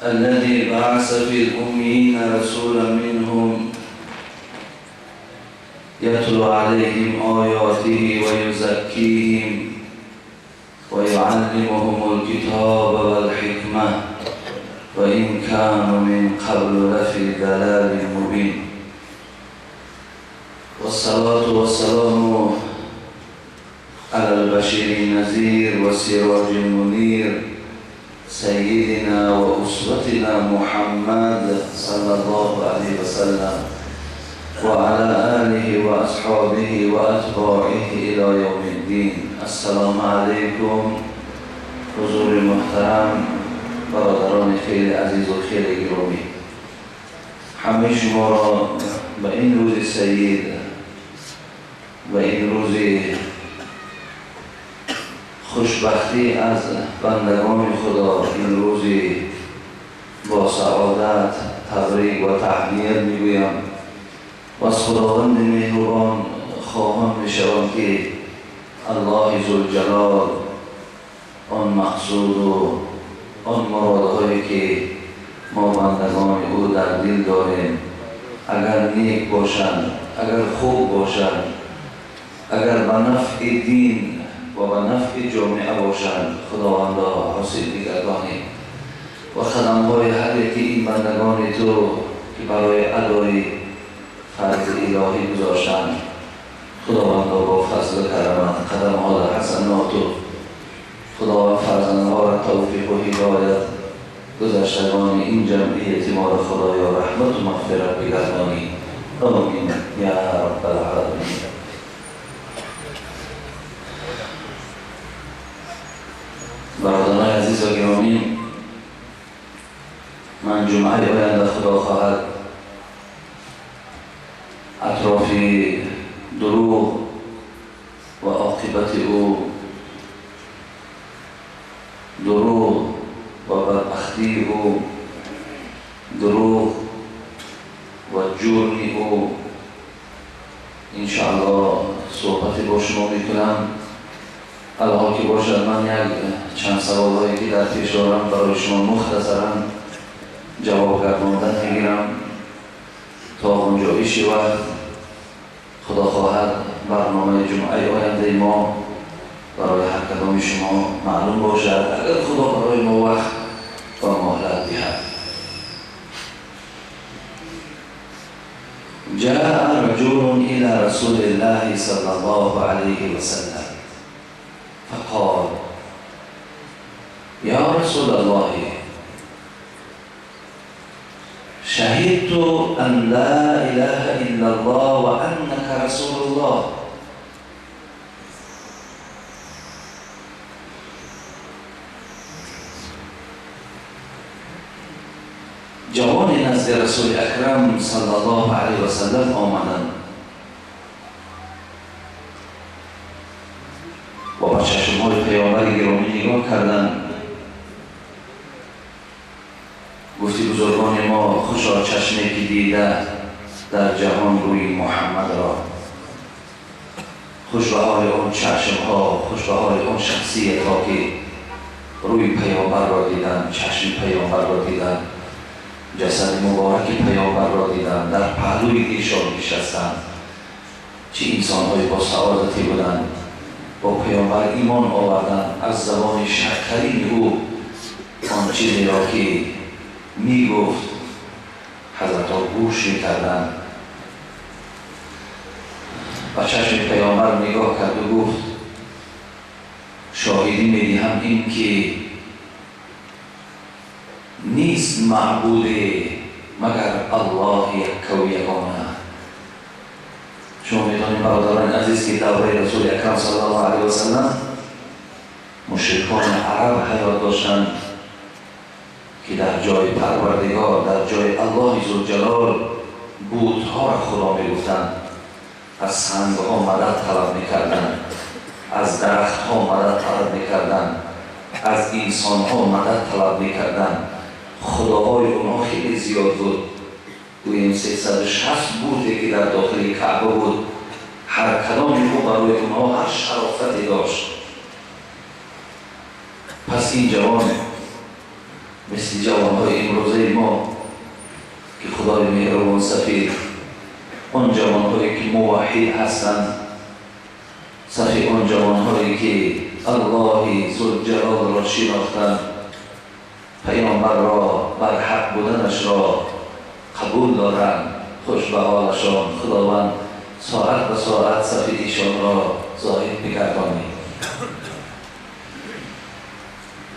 الذي بعث في الأميين رسولا منهم يتلو عليهم آياته ويزكيهم ويعلمهم الكتاب والحكمة وإن كانوا من قبل لفي ضلال مبين. والصلاة والسلام على البشير النذير والسراج المنير سيدنا وأسوتنا محمد صلى الله عليه وسلم وعلى آله وأصحابه وأتباعه إلى يوم الدين. السلام علیکم حضور محترم، برادران خیلی عزیز و خیلی گرامی، همه شما را به این روز سعید و این روز خوشبختی از بندگان خدا، این روزی با سعادت تبریک و تهنیت میگویم و از خداوند مهربان خواهم میشوم که الله ذوالجلال آن مقصود و آن مرادهایی که ما بندگان او در دل داریم اگر نیک باشند، اگر خوب باشند، اگر به نفع دین و به نفع جامعه باشند، خداوند حاصل نگهداری و خدمهای هر یکی این بندگان تو که برای ادای فرض الهی گذاشتند، خداوند با فضل و کرم قدمها در حسنات خداوند فرزندها را توفیق و هدایت گذشتگان این جمعیت ما را خدایا رحمت و مغفرت بگردانی. آمین یا رب العالمین. برادران عزیز و گرامی، من جمعه آینده خدا خواهد اطراف دروغ و عاقبت او، دروغ و بدبختی او، دروغ و جرم او انشاءالله صحبتی با شما میکنم. الحال که باشد من چند سوالهایی که در پیش دارم برای شما مختصرا جواب گرداندن میگیرم تا اونجایی شود. خدا خواهد برنامه جمعه آینده ما برای هر کدام شما معلوم باشد اگر خدا برای ما وقت و مهلت دهد. جاء رجل إلى رسول الله صلى الله عليه وسلم فقال يا رسول الله شهدت أن لا إله إلا الله وأنك رسول الله جوانی نزد رسول اکرم صلی الله علیه و سلم آمدند و با چشم‌های پیامبر گرامی نگاه کردند. گفتی بزرگان ما خوشا چشمی که دیده در جهان روی محمد را، خوش به حال اون چشم‌ها، خوش به حال اون شخصیت‌ها که روی پیامبر را دیدن، چشم پیامبر را دیدن، جسد مبارک پیامبر را دیدن، در پهلوی ایشان نشستند. چه انسان‌های با سعادتی بودند، با پیامبر ایمان آوردند، از زبان شکرین او آن چیزی را که می گفت حضرت ها گوش می کردن. و چشم پیامبر نگاه کرد و گفت شاهدی می دهم این که نیست معبود مگر الله یک و یگانه. شما می‌دانید برادران عزیز که دوره رسول اکرم صلی الله علیه و سلم مشرکان عرب حیات داشتند که در جای پروردگار، در جای الله ذوالجلال بت‌ها را خدا می‌گفتند. از سنگ‌ها مدد طلب می‌کردند، از درخت‌ها مدد طلب می‌کردند، از انسان‌ها مدد طلب می‌کردند. خداهای اونها خیلی زیاد بود، گوییم 360 بوته که در داخل کعبه بود. هر کدام او برای اونها هر شرافتی داشت. پس این جوان مثل جوانهای امروزه ما که خدای مهربان سفید اون جوانهایی که موحد هستند، صفی اون جوانهایی که الله ذوالجلال را شناختند، پیامبر را بر حق بودنش را قبول دارند، خوش به حالشان. خداوند ساعت به ساعت صفی ایشان را ظاهر بگردانید.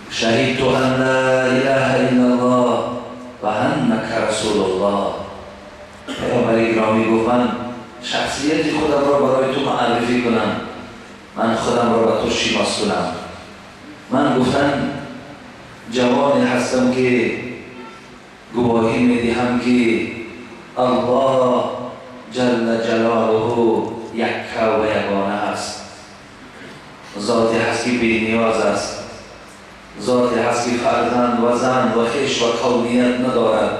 شهیدت ان لا اله الا الله و انک رسول الله. پیامبر گرامی گفت من شخصیت خودم را برای تو معرفی کنم، من خودم را به تو شناس کنم. من گفتن جوانی هستم که گواهی میدهم که الله جل جلاله یک و یگانه است، ذاتی هست که بی نیاز است، ذاتی هست که فرزند و زن و خویش و کونیت ندارد،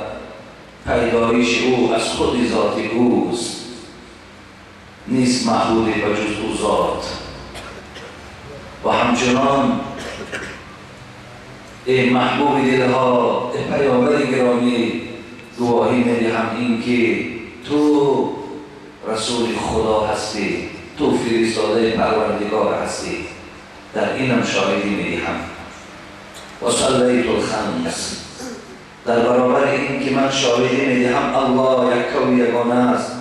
پیدایش او از خود ذات اوست، نیست معبودی و جز او ذات. و همچنان ای محبوب دلها، ای پیامبر گرامی، گواهی میدهم این که تو رسول خدا هستی، تو فرستاده پروردگار هستی، در اینم شاهدی میدهم. و صلیت الخمس، در برابر این که من شاهدی میدهم الله یک و یگانه است،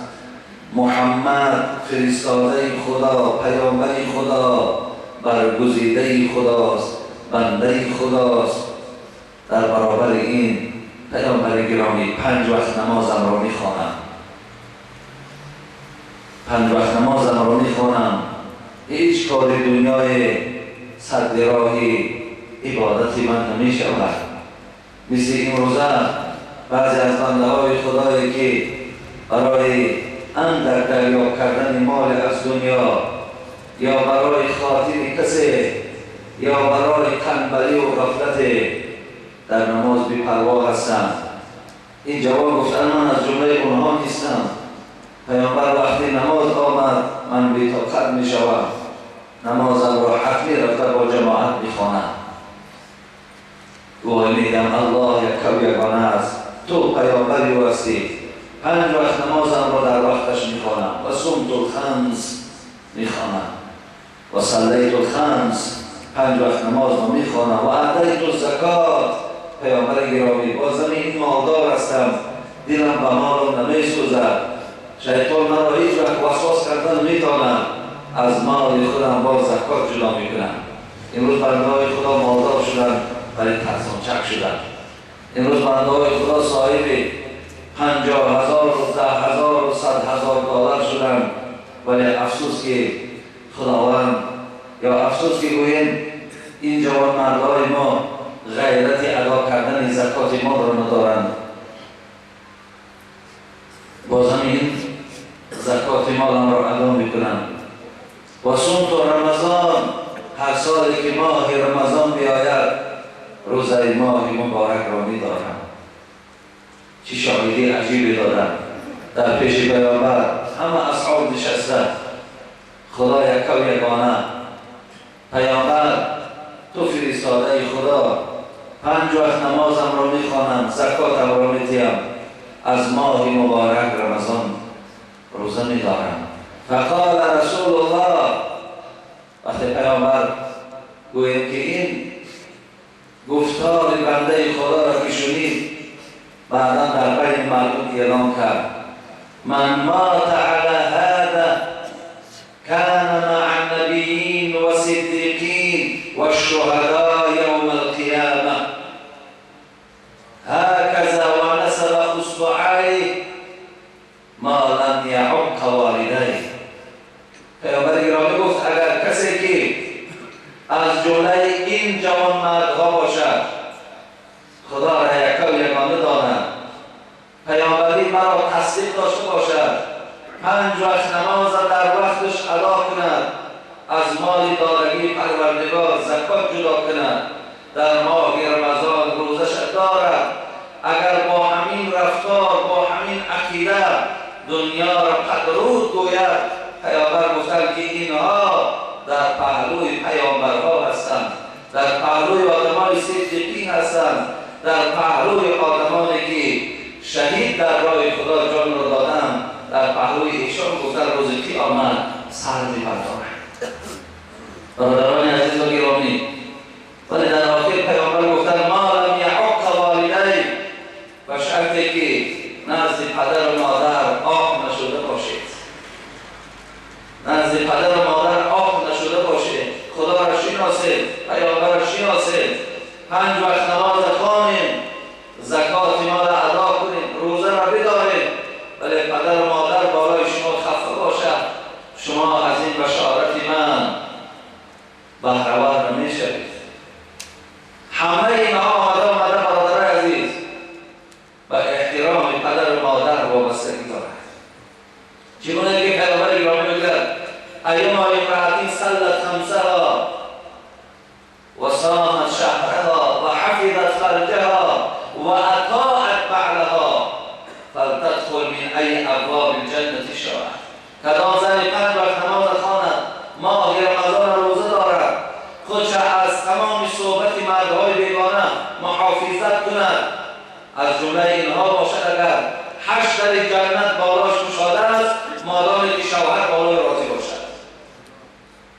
محمد فرستاده خدا، پیامبر خدا، برگزیده خداست، بنده خداست، در برابر این پیامبر گرامی 5 وقت نمازم را میخوانم، 5 وقت نمازم را میخوانم. هیچ کار دنیای سد راهی عبادتی من نمی شود. مثل این روزه بعضی از بنده های خدایی که برای اندک دریافت کردن مال از دنیا یا برای خاطر کسی یا برای تنبلی و غفلت در نماز بی‌پروا هستند. این جواب گفتن من از جمله اونها نیستم. پیامبر وقتی نماز آمد من بی‌طاقت میشوم، نمازم را حتمی رفته با جماعت میخوانم. گواهی میدم الله یک و یگانه است، تو پیامبری او هستی. 5 وقت نمازم را در وقتش میخوانم و صمت الخمس میخوانم و صلیت الخمس، 5 وقت نماز را میخوانم و ادیت الزکات. پیامبر گرامی بازم این مالدار هستم، دلم به مالم نمیسوزد، شیطان مرا هیچ وقت وسواس کردن میتواند، از مال خودم با زکات جدا میکنم. امروز بنده‌های خدا مالدار شدن ولی ترسانچک شدن. امروز بنده‌های خدا صاحب 50,000 و 10,000 و 100,000 دلار شدن، ولی افسوس که خداوند یا افسوس که گوییم این جوان مردهای ما غیرت ادا کردن زکات ما را ندارند. بازم این زکات مال را ادا میکنند. و صوم تو رمضان، هر سالی که ماه رمضان بیاید روزه ماه مبارک را می‌دارم. چه شاهدی عجیبی دارم. در پیش پیامبر همه اصحاب نشسته، خدا یک و یگانه، پیامبر تو فرستاده خدا، 5 وقت نمازم را میخوانم، زکاتم را میدیم، از ماه مبارک رمضان روزه میدارم. فقال رسول الله، وقتی پیامبر گویم که این گفتار بنده خدا را که شنید، بعدا در بین مردم اعلام کرد من مات علی هذا كان مع النبیین و صدیقین و الشهداء یوم القیامه هكذا و نسب اصبعیه ما لم یعق والدیه. پیامبر گرامی گفت اگر کسی که از جمله این جوان مردها باشد، خدا را یک و یگانه داند، پیامبری مرا تصدیق داشته باشد، 5 وقت نماز در وقتش ادا کند، از مال دارگی پروردگار زکات جدا کند، در ماه رمضان روزش دارد، اگر با همین رفتار با همین عقیده دنیا را قدرود گوید، پیامبر گفتند که اینها در پهلوی پیامبرها هستند، در پهلوی آدمای صدیقین هستند، در پهلوی آدمانی که شهید در راه خدا جان را دادند، در پهلوی ایشان گفتن روز قیامت سر می‌بردارند. برادران عزیز و گرامی، ولی در آخر پیامبر گفتن ما لم یعق والدیک، و شرطی که نزد پدر و مادر آق نشده باشید، نزد پدر و مادر آق نشده باشید، خدا را شناسید، پیامبر را شناسید، 5 وقت نماز خوانید، زکات مال ادا کنید، روزه را بدارید، ولی پدر و مادر بالای شما خفه باشد، شما از این بشارت من بهره‌ور نمی‌شوید. همه اینها آمده برادر عزیز و احترام پدر و مادر وابستگی دارد. چگونه که پیامبر گرامی میگوید ایما امرأة صلت خمسها و صامت شهرها و حفظت فرجها و اطاعت بعلها فلتدخل من ای ابواب الجنة شاءت. کدام زنی 5 وقت نماز خواند، ماه رمضان روزه دارد، خودش از تمام صحبت مردهای بیگانه محافظت کند، از جمله اینها باشد اگر 8 در جنت بالاش گشاده است، مادامی که شوهر بالای راضی باشد.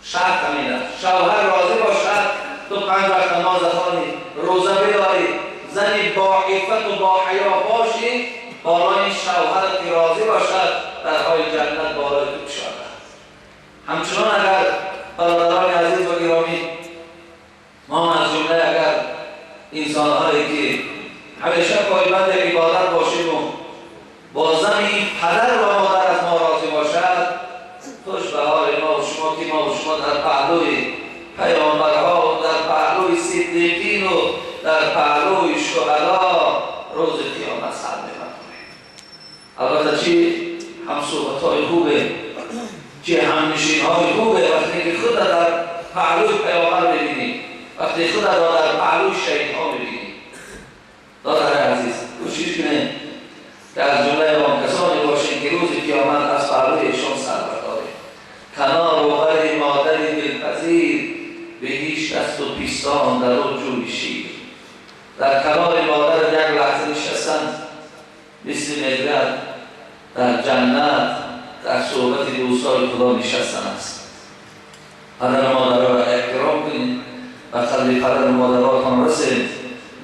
شرط همین است، شوهر راضی باشد، تو 5 وقت نماز خوانی، روزه بداری، زنی با عفت و با حیا باشی، بالای شوهر که راضی باشد، درهای جنت بالای تو گشاده. همچنان اگر برادران عزیز و گرامی، ما از جمله اگر انسان‌هایی که همیشه پایبند عبادت باشیم و با زمین پدر و مادر از ما راضی باشد، خوش به حال ما و شما که ما و شما در پهلوی پیامبرها و در پهلوی صدیقین و در پهلوی شهدا روز قیامت سر می‌بریم. البته چی همصحبت‌های خوبه، چه همنشین‌های خوبه وقتی که خود در پهلوی پیامبر ببینی، وقتی خود را در پهلوی شهیدها ببینی. دادر عزیز کوشش کنید که از جمله آن کسانی باشیم که روز قیامت از پهلویشان سر برداریم. کنار و بر مادری دلپذیر، به هیچ دست و پیستان در او جوی شیر. در کنار مادر یک لحظه نشستن مثل ملت در جنت در صحبت دوستای خدا نشستن است. پدر مادر را احترام کنید و خدمت پدر و مادراتان رسید،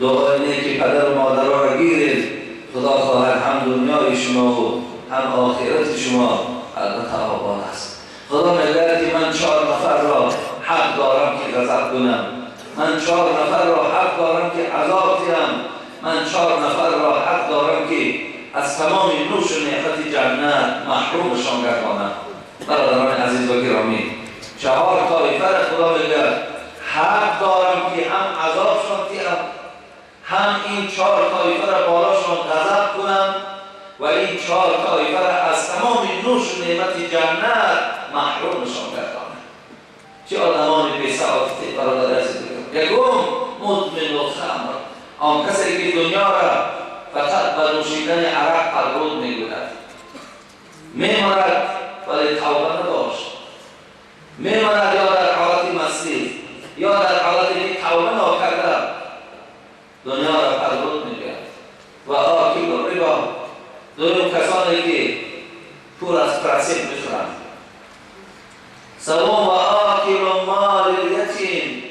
دعای نیکی پدر و مادر را گیرید. خدا خواهد هم دنیای شما و هم آخرت شما البته آباد است. خدا میگوید که من 4 نفر را حق دارم که غضب کنم، من 4 نفر را حق دارم که عذاب دهم، من 4 نفر را حق دارم که از تمام نوش و نعمت جنت محرومشان گردانم. برادران عزیز و گرامی، 4 طایفه را خدا میگوید حق دارم که هم عذابشان دهم، هم این 4 طایفه را بالاشان غضب کنم و این 4 طایفه را از تمام نوش و نعمت جنت محرومشان گردانم. چه آدمان بی سعادتی برادر عزیز. یکم مدمن الخمر، آن کسی که دنیا را فقط به نوشیدن عرق پرورود می‌گوید، می‌ماند ولی توبه نداشت، می‌ماند یا در حالت مستی یا در حالتی که توبه نکرده دنیا را پرورود می‌گوید. و آکل الربا، دوم کسانی که پول از پرسید می‌خورند. سوم و آکل مال الیتیم،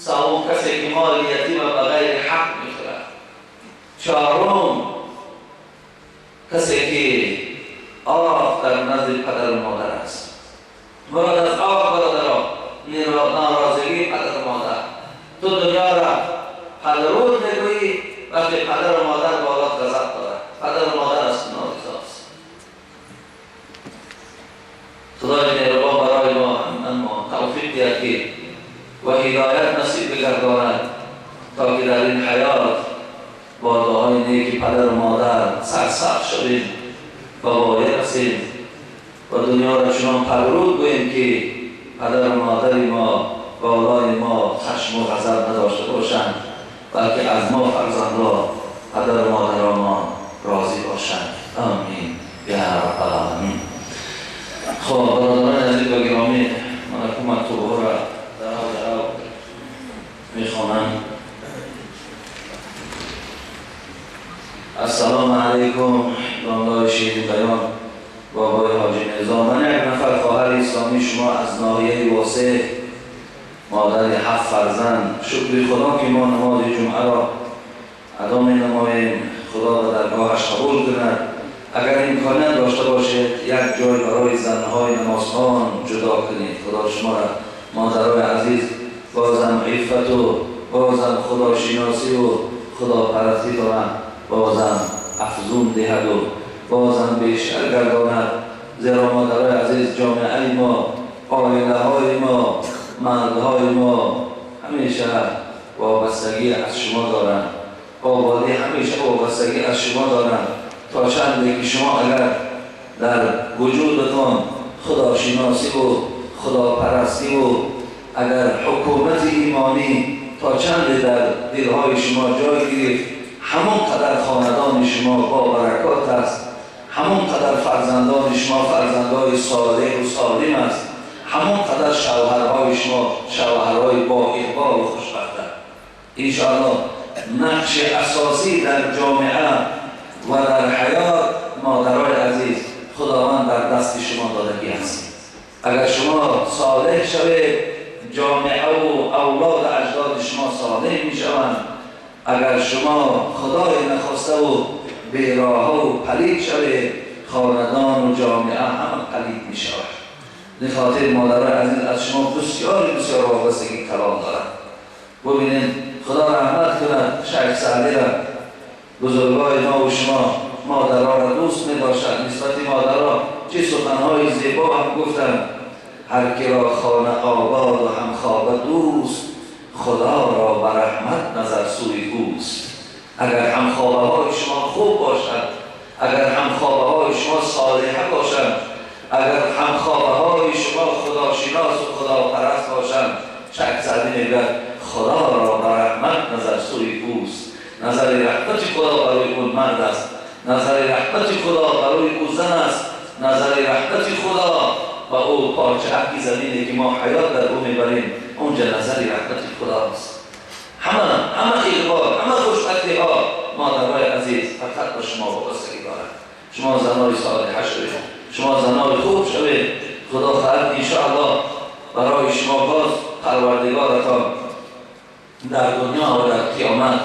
سوم کسی که مال یتیم به غیر حق می‌خورد. 4م کسی که آف در نزد پدر و مادر است. مراد از آف برادران ناراضگی پدر و مادر. تو دنیا را پدرود میگویی وقتی پدر و مادر بالات غضب دارد، پدر و مادر است نارضاست. خدای مهربان برای ما توفیق دهد که و هدایت نصیب بگرداند تا که در این حیات با دعای نیکی پدر و مادر سرسبز شویم و باید رسیم و دنیا را چنان پرورود گوییم که پدر و مادر ما بالای ما خشم و غضب نداشته باشند، بلکه از ما فرزندان پدر و مادر ما راضی باشند. آمین یا رب العالمین. خب برادران عزیز و گرامی، من مکتوب‌ها را در میخوانم. علیکم. دامدار شیرین بیان بابای حاجی مرزا. من یک نفر خواهر اسلامی شما از ناحیه واسع، مادر 7 فرزند، شکر خدا که ما نماز جمعه را ادا می‌نماییم. خدا را درگاهش قبول کند. اگر امکانیت داشته باشید یک جای برای زنهای نمازخوان جدا کنید. خدا شما را مادرای عزیز بازم عفت و بازم خداشناسی و خداپرستی کنند، بازم افزون دهد و بازم بیشتر گرداند. زیرا مادرای عزیز جامعه ما، عائله های ما، مردهای ما همیشه وابستگی از شما دارند. آبادی همیشه وابستگی از شما دارند. تا چندی که شما اگر در وجودتان خداشناسی و خداپرستی و اگر حکومت ایمانی تا چند در دلهای شما جای گرفت، همون قدر خاندان شما با برکات است، همون قدر فرزندان شما فرزندای صالح و سالم است، همون قدر شوهرهای شما شوهرهای با اقبال و خوشبخت است. انشاءالله نقش اساسی در جامعه و در حیات مادرای عزیز خداوند در دست شما دادگی است. اگر شما صالح شوید، جامعه و اولاد اجداد شما صالح می شوند. اگر شما خدای نخواسته و بیراه و پلید شوید، خاندان و جامعه هم پلید می شود. لخاطر مادرای عزیز از شما بسیار بسیار وابستگی کلام دارد. ببینید خدا رحمت کند شیخ سعدی را، بزرگای ما و شما مادرها را دوست می داشتند. نسبت مادرها چه سخنهای زیبا هم گفتند: هر کی را خانه آباد و هم خوابه دوست، خدا را بر رحمت نظر سوی اوست. اگر هم خوابه های شما خوب باشد، اگر هم خوابه های شما صالحه باشند، اگر هم خوابه های شما خداشناس و خداپرست باشند، شیخ سعدی میگوید خدا را بر رحمت نظر سوی اوست. نظر رحمت خدا برای اون مرد است، نظر رحمت خدا برای او زن است، نظر رحمت خدا با او پارچه حقی زمینی که ما حیات در او میبریم، اونجا نظر رحمت خدا است. همه اقبال، همه خوشبختی ها مادرای عزیز فقط با شما وابستگی دارند. شما زنای صالحه شوید، شما زنای خوب شوید. خدا خواهد انشاءالله برای شما باز پروردگارتان در دنیا و در قیامت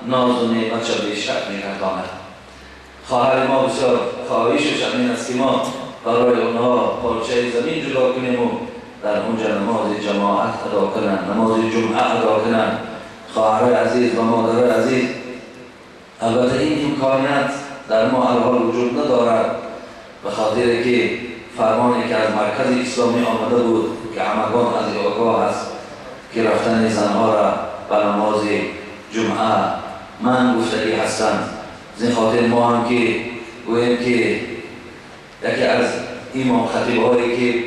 ناز و نعمت را بیشتر می‌گرداند. خواهر ما بسیار خواهشش همین است که ما برای اونها پارچه زمین جدا کنیم و در اونجا نماز جماعت ادا کنند، نماز جمعه ادا کنند. خواهرای عزیز و مادرای عزیز، البته این امکانیت در ما الحال وجود ندارد، به خاطر که فرمانی که از مرکز اسلامی آمده بود که همگان از آگاه است که رفتن زنها را به نماز جمعه من گفتگی هستند. زین خاطر ما هم که گوییم که یکی از امام خطیب هایی که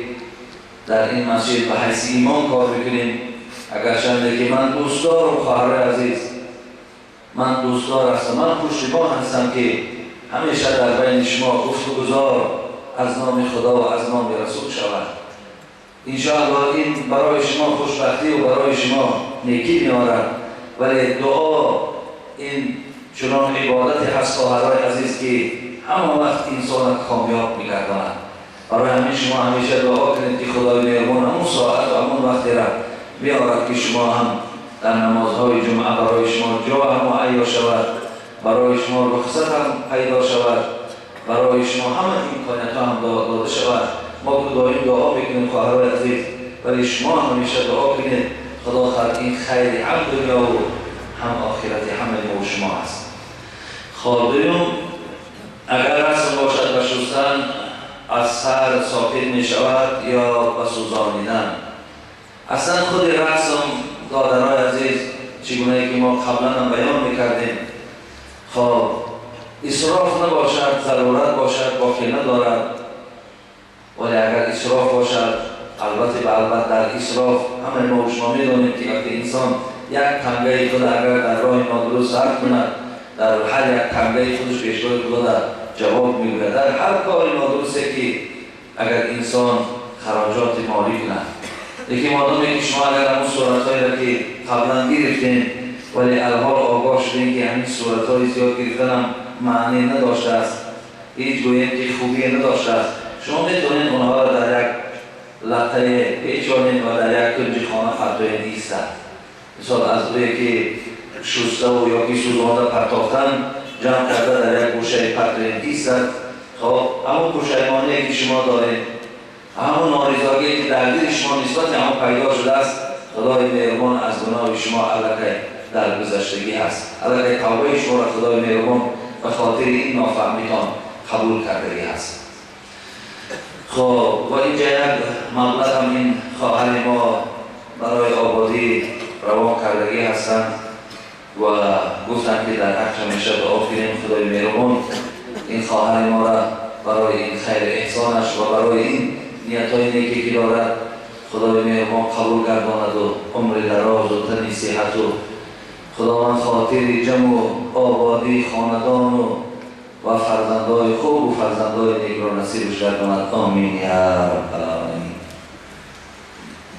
در این مسجد به حیث امام کار میکنیم، اگر شنده که من دوستدارم خواهر عزیز، من دوستدار هستم، من پشتیبان هستم که همیشه در بین شما گفتگوزار از نام خدا و از نام رسول شود. انشاءالله این برای شما خوشبختی و برای شما نیکی می‌آورد. ولی دعا این چنان عبادت هست خواهرای عزیز که همه وقت انسان کامیاب می‌گرداند. برای همین شما همیشه دعا کنید که خدای مهربان همون ساعت و همون وقتی را بیاورد که شما هم در نمازهای جمعه برای شما جا هم معیا شود، برای شما رخصت هم پیدا شود، برای شما همه امکانیت هم داده شود. ما دائم دعا بکنیم خواهرای عزیز، ولی شما همیشه دعا کنید خدا خواهد این خیر هم دنیا و هم آخرت همه ما و شما است. خواهدیم اگر رسم باشد و شستن از سر ساقط می شود یا به سوزانیدن. اصلا خود رسم دادرای عزیز چگونه که ما قبلا هم بیان میکردیم، خب اسراف نباشد، ضرورت باشد، باقی ندارد. ولی اگر اسراف باشد، البته در اسراف همه ما و شما میدانیم که وقتی انسان یک تنگه خود اگر در راه نادرست صرف کند، در هر یک تنگه خودش پیشگاه خدا جواب میگوید. در هر کار نادرستی که اگر انسان خراجات مالی کند، لیکن مادامی که شما اگر همون صورتهایی را که قبلا گرفتیم ولی الحال آگاه شدیم که همین صورتهای زیاد گرفتن هم معنی نداشته است، هیچ گوییم که خوبی نداشته است. شما میتونید اونها را در یک لطه پیچانید و در یک کنج خانه فرتوی نیستند. مثال از روی که شسته و یا که سوزانده پرتافتن جمع کرده در یک گوشه پرتوی نیستند. خب همون پشیمانی که شما دارید، همون ناریزایی که در دل شما نسبت همون پیدا شده است، خدای مهربان از گناه شما الکی در گذشتگی هست. الکی توبه شما را خدای مهربان به خاطر این نافهمیتان قبول کردگی هست. خب و اینجا یک مبلغ هم این خواهر ما برای آبادی روان کردگی هستند و گفتن که در حق همیشه دعا کنیم خدای مهربان این خواهر ما را برای این خیر احسانش و برای این نیت‌های نیکی که دارد خدای مهربان قبول گرداند و عمر دراز و تنی صحت و خداوند خاطر جمع و آبادی خاندان و فرزندای خوب و فرزندای نیک را نصیبش گرداند. آمین یا رب العالمین.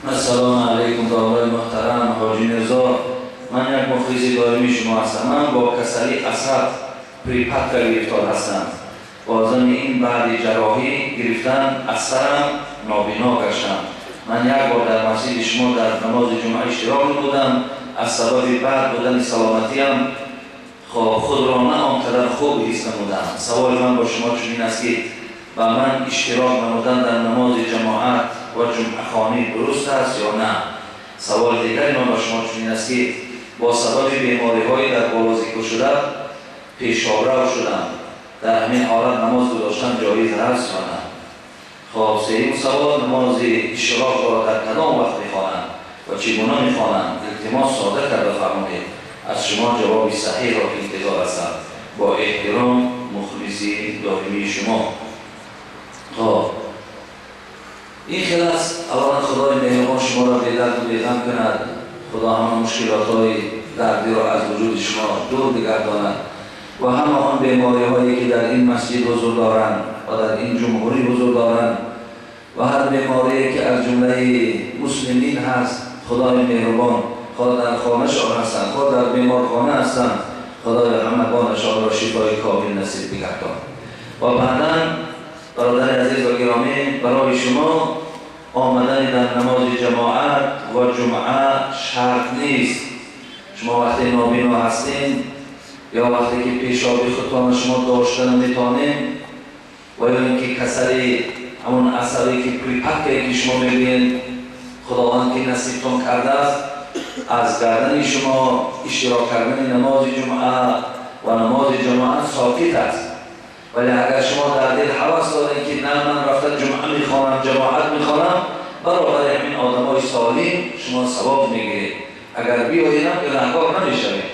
السلام علیکم دامای محترم حاجی مرزا، من یک مخلص دائمی شما هستم. من با کسری عصب پریپاتر گرفتار هستم. بازم این بعد جراحی گرفتن از سرم نابینا گشتم. من یک بار در مسجد شما در نماز جمعه اشتراک بودم، از سبب بعد بودن سلامتیم خود را نه آنقدر خوب حس نمودم. سوال من با شما چنین است که با من اشتراک نمودن در نماز جماعت و جمعه خانی درست است یا نه؟ سوال دیگری من با شما چنین است که با سبب بیماری‌های در بالا ذکر شده پیش‌آورو شدم، در همین حالت نماز گذاشتن جایز است یا نه؟ خب سوم سوال، نماز اشراق را در کدام وقت می‌خوانند و چگونه می‌خوانند؟ التماس ساده کرده فرمایید. از شما جواب صحیح را انتظار هستم. با احترام مخلصی دائمی شما. خب این خیلی است. اولا خدای مهربان شما را به درد و بی‌غم کند. خدا همه مشکلات‌های دردی را از وجود شما دور بگرداند و همه آن بیماری‌هایی که در این مسجد حضور دارند و در این جمهوری حضور دارند و هر بیماری که از جمله مسلمین هست، خدای مهربان خود در خانه‌شان هستند، خود در بیمارخانه هستند، خدای همگانشان را شفای کامل نصیب بگرداند. و بعداً برادر عزیز و گرامی، برای شما آمدن در نماز جماعت و جمعه شرط نیست. شما وقتی نابینا هستین یا وقتی که پیشابی خودتان شما داشته نمیتانین و یا اینکه کسری همون عصبی که پریپاکه که شما میبینید خداوند که نصیبتان کرده است از گردن شما اشتراک کردن نماز جمعه و نماز جماعت ساکت است. ولی اگر شما در دل هوس دارید که نه من رفتن جمعه میخوانم جماعت میخوانم، برای همین آدمای سالم شما ثواب میگیرید. اگر بیایید گناهکار نمیشوید،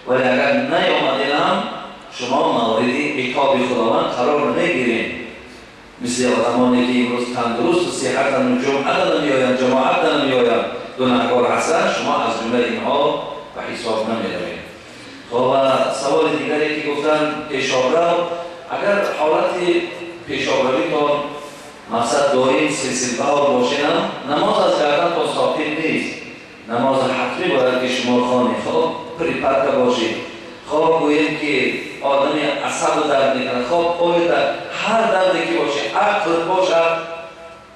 ولی اگر نیامدید شما مورد عقاب خداوند قرار نمیگیرید. مثل آدمانی که امروز تندرست و صحت جمعه نمیآیند جماعت نمیآیند گناهکار هستند، شما از جمله اینها به حساب نمیروید. خب سوال دیگری که گفتن پیش‌آورو، اگر حالت پیش‌آورویتان مقصد دائم سلسله‌وار باشه نماز از گردن تا ساکت نیست. نماز حتمی باید که شما خوانید. خب پریپاتر باشید. خب گوییم که آدمی عصب درد میکنه، خب پای در هر دردی که باشه عقل باشد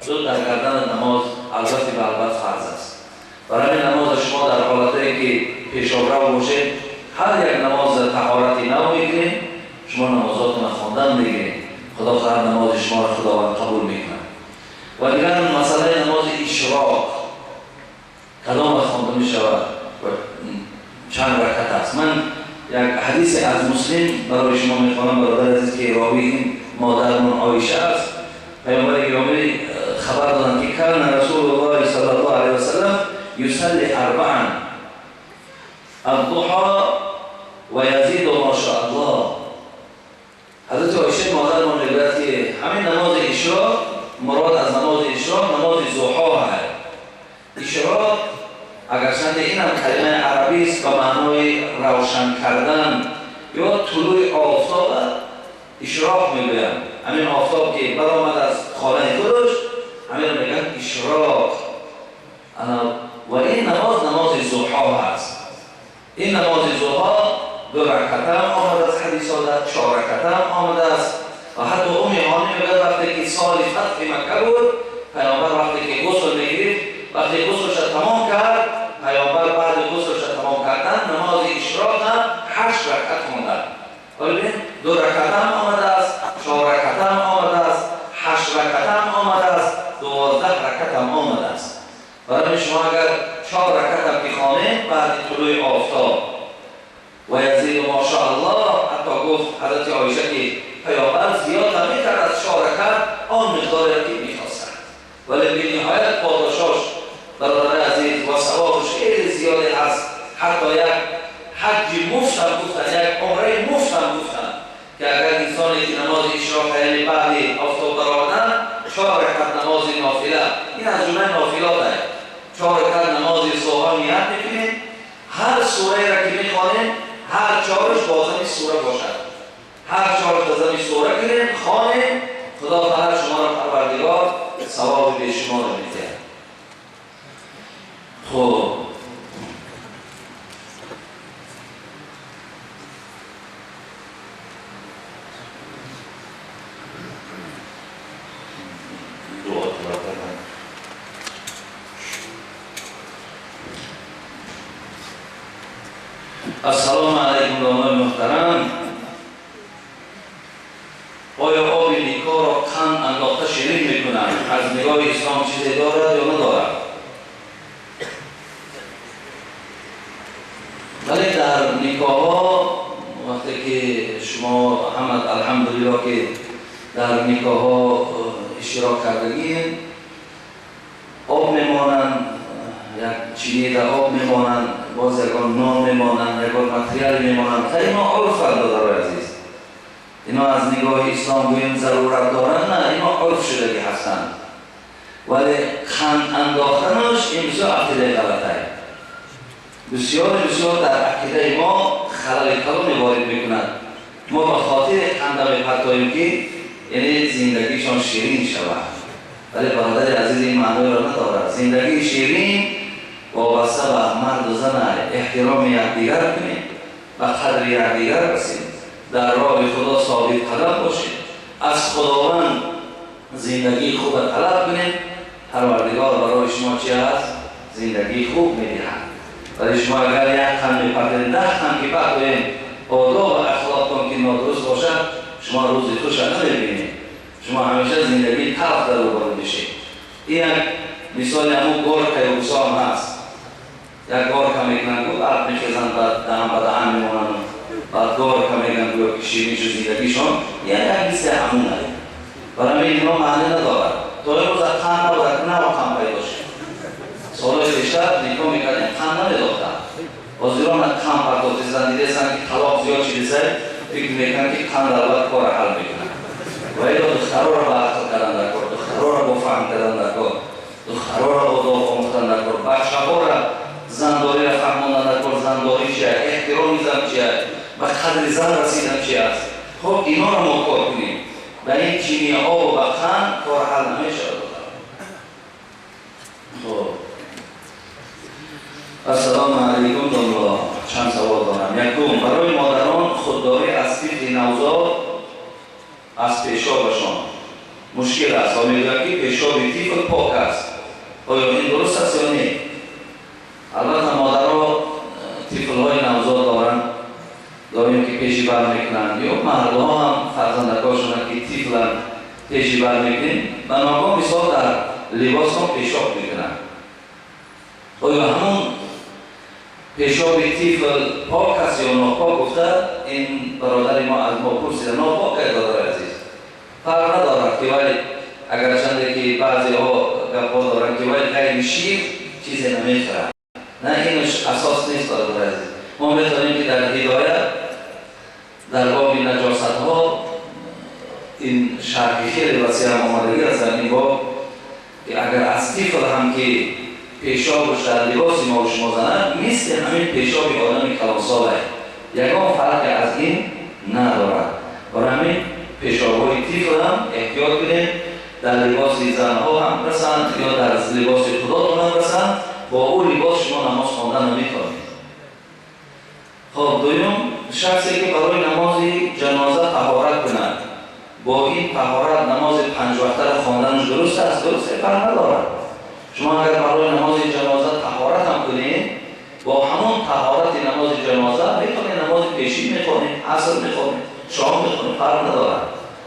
زود در گردن نماز البته به البته فرض است. برای نماز شما در حالتی که پیش‌آورو باشه هر یک نماز طهارتی نو میکنید، شما نمازاتون خواندن میگیرید، خدا خواهد نماز شما را خداوند قبول میکنه. و دیگر مسئله نماز اشراق کدام خوانده میشود و چند رکعت است؟ من یک حدیث از مسلم برای شما میخوانم برادر عزیز که راوی این مادرمون عایشه است. پیامبر گرامی خبر دادند که کان رسول الله صلی الله علیه و سلم یصلی اربعا الضحى و یزید ما شاء الله. حضرت عایشه مادرمون میگوید که همین نماز اشراق مراد از نماز اشراق نماز ضحی است. اشراق اگرچند این هم کلمه عربی است به معنای روشن کردن یا طلوع آفتاب اشراق میگویند. همین آفتاب که برآمد از خانه خودش همین میگن اشراق. و این نماز ضحی است. این نماز ضحی 2 رکعت هم آمده است، حدیثات 4 رکعت هم آمده است. و حتی هانی میگه وقتی که سال فتح مکه بود، پیامبر وقتی که غسل میگرفت، وقتی غسلش تمام کرد، پیامبر بعد غسلش تمام کردن نماز اشراق هم 8 رکعت خواند. ببین 2 رکعت هم آمده است، 4 رکعت هم آمده است، 8 رکعت هم آمده است، 12 رکعت هم آمده است. برای شما اگر 4 رکعت هم بخوانید بعد طلوع آفتاب و یزید ماشاءالله، حتی گفت حضرت عایشه که پیامبر زیاد هم میکرد از 4 رکعت آن مقداری که میخواستند، ولی به نهایت پاداشش برادر عزیز و ثوابش خیلی زیادی هست. حتی یک حج مفت هم گفتن، یک عمره مفت هم گفتن که اگر انسانی که نماز اشراق یعنی بعد آفتاب برآمدن 4 رکعت نماز نافله، این از جمله نافلات است، 4 رکعت نماز صبح نیت میکنید، هر سوره را که میخوانید هر 4ش بازم سوره باشد، هر 4 بازم سوره کنید خوانید، خدا تعالی شما را پروردگار ثواب به شما را میده. خب السلام علیکم دوستان محترم. آیا آب نکاح را قند انداخته شیرین میکنند؟ از نگاه اسلام چیزی دارد یا ندارد؟ ولی در نکاح ها وقتی که شما احمد الحمدلله که در نکاح ها اشتراک کردگین، آب میمانند، یک چینی در آب میمانند، باز یکان نان میمانند، یکان متریال میمانند. تا اینا عرف داره عزیز، اینا از نگاه اسلام گویم ضرورت دارند؟ نه، اینا عرف شده هستند. ولی قند انداختنش این بسیار عقیده غلطه، بسیار در عقیده ما خلل کلان وارد میکند. ما به خاطر قند میپرتاییم که یعنی زندگیشان شیرین شود، ولی برادر عزیز این معنی را ندارد. زندگی شیرین وابسته به مرد و زن احترام یکدیگر کنیم، به قدر یکدیگر رسیم، در راه خدا ثابت قدم باشیم، از خداوند زندگی خوب طلب کنیم. پروردگار برای شما چی است؟ زندگی خوب میدهد. ولی شما اگر یک قند میپرتید، 10 قند که پرتویم آداب و اخلاقتان که نادرست باشد، شما روز خوش نمیبینید، شما همیشه زندگی تلخ در روبرو میشید. این مثال همون گرگ که روسا هم هست، یک گرگ که میکنن گفت عرب میخیزن بعد دهن میمونن، بعد گرگ که میکنن گفت که شیرینش و زندگیشون یعنی یک مثل همون هست. برای این ها معنی ندارد. تا امروز قند نبودن که نما قند پیدا شد، سالهای بیشتر نکاح میکردن قند نمیداختن. بازیران قند پرداختی زندیده هستن که طلاق زیاد شده، فکر میکنن که قند البته کار حل میکنن. و اینا دخترها را به عقل کردن در کار، دخترها را با فهم کردن در کار، دخترها را با دعا آموختن در کار، بچه‌ها را زنداری را فهماندن در کار. زنداری چیه؟ احترام زن چیه؟ به قدر زن رسیدن چی است؟ خب اینا را ما کار کنیم. به این چینی آب و قند کار حل نمیشه. خب السلام علیکم دانالله. چند سوال دارم. یکم، برای مادران خودداری از طفل نوزاد از پیشابشان مشکل است و میگوید که پیشاب طفل پاک است، آیا این درست است یا نه؟ البته مادرها طفل‌های نوزاد داریم که پیشی بر میکنند، یا مردها هم فرزندکاشون که طفلن پیشی بر میکنند، بنابراین مثال در لباس هم پیشاب میکنند. آیا همون پیشاب طفل پاک است یا ناپاک؟ گفته این برادر ما از ما پرسیده ناپاک است برادر عزیز، فرق ندارد که ولی اگر چنده که بعضی ها گپا دارند که ولی غیر شیر چیزی نمیخورد، نه اینش اساس نیست برادر عزیز. ما میتونیم که در هدایت در باب نجاست ها این شرحی خیلی وسیع هم آمدگی است در این باب که اگر از طفل هم که پیشابش در لباس ما و شما زند مثل همین پیشاب آدم کلانسال است، یکان فرق از این ندارد. برای همین پیشاب‌های طفل هم احتیاط کنید، در لباس زنها هم رسند یا در لباس خداتون هم رسند، با او لباس شما نماز خواندن نمی‌توانید. خب دوم شخصی که برای نماز جنازه طهارت کند، با این طهارت نماز 5 وقته را خواندنش درست است؟ درسته؟ فرق ندارد. شما اگر برای نماز جنازه طهارت هم کنید، با همون طهارت نماز جنازه میتونید نماز پیشین میخونید، عصر میخونید، شام میخونید، فرق ندارد.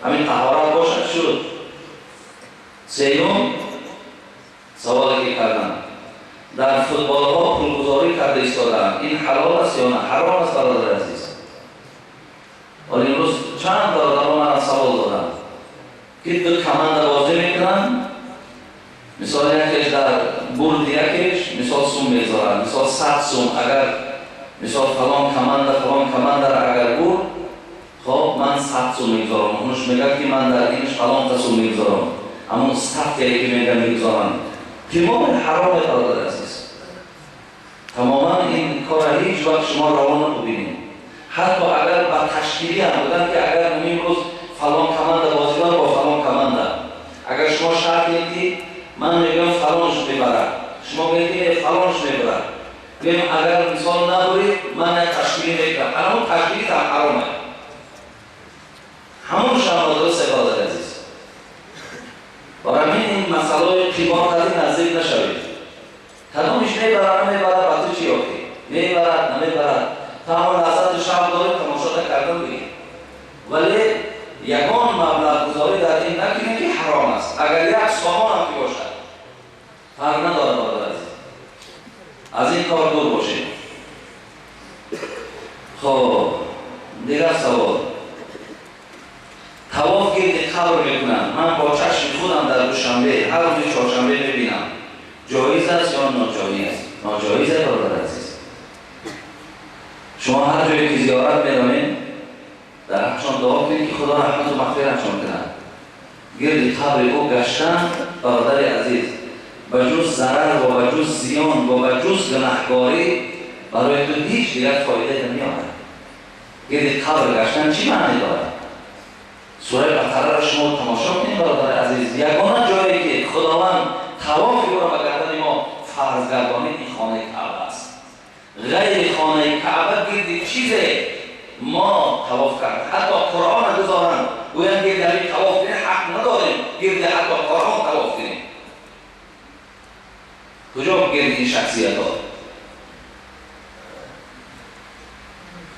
همین طهارت باشد شد. سیوم سوالی که کردم، در فوتبال ها پولگذاری کرده ایستادند، این حلال است یا نه؟ حرام است برادر عزیز. ولی امروز چند برادر من سوال دادن که دو کمند بازی میکنن، مثال یکیش در برد یکیش مثال سوم میگذارن، مثال 100 سوم، اگر مثال فلان کمند در اگر برد، خب من 100 سوم میگذارم، اونش میگه که من در اینش فلان تا سوم میگذارم، همون ستفتی که میگه میگذارن. تمام حرام برادر عزیز. تماما این کار هیچ وقت شما روان نبینید. حتی اگر با تشکیلی هم بودن که اگر این روز فلان کمند بازیگر با فلان کمند، اگر شما شرط میدید من میگم فلانش ببرم، شما میگید فلانش ببرم، بگم اگر مثال نبرید من تشکیلی میگم، همون تشکیلی هم حرامه، همون شما درسته برادر عزیز. برای این مسئله قیمت از نزدیک نشوید. تمامش میبرد با تو چی آخی؟ میبرد نمیبرد، تمام لحظات شب دارید تماشا کردن بگید. ولی یگان مبلغ گذاری در این نکنید که حرام است. اگر یک سامان هم که باشد فرق نداره برادر عزیز. از این کار دور باشید. خب دیگر سوال، طواف گرد قبر میکنم، من با چشم خودم در دوشنبه هر روز چهارشنبه میبینم، جایز است یا ناجایز است؟ ناجایزه برادر عزیز. شما هر جایی که زیارت می‌روید در حقشان دعا کنید که خدا رحمت و مغفرتشان کند. گرد قبر او گشتن برادر عزیز بجز ضرر و بجز زیان و بجز گناهکاری برای تو هیچ دیگر فایده نمی‌آورد. گرد قبر گشتن چی معنی دارد؟ سوره بقره را شما تماشا کنید برادر عزیز. یگانه جایی که خداوند طواف او را به گردن ما فرض گردانید این خانه کعبه است. غیر خانه کعبه گرد چیزی ما طواف کرد. حتی قرآن را گذارن گویند گرد همین طواف کنید، حق نداریم گرد حتی قرآن طواف کنید. کجا گرد این شخصیت ها؟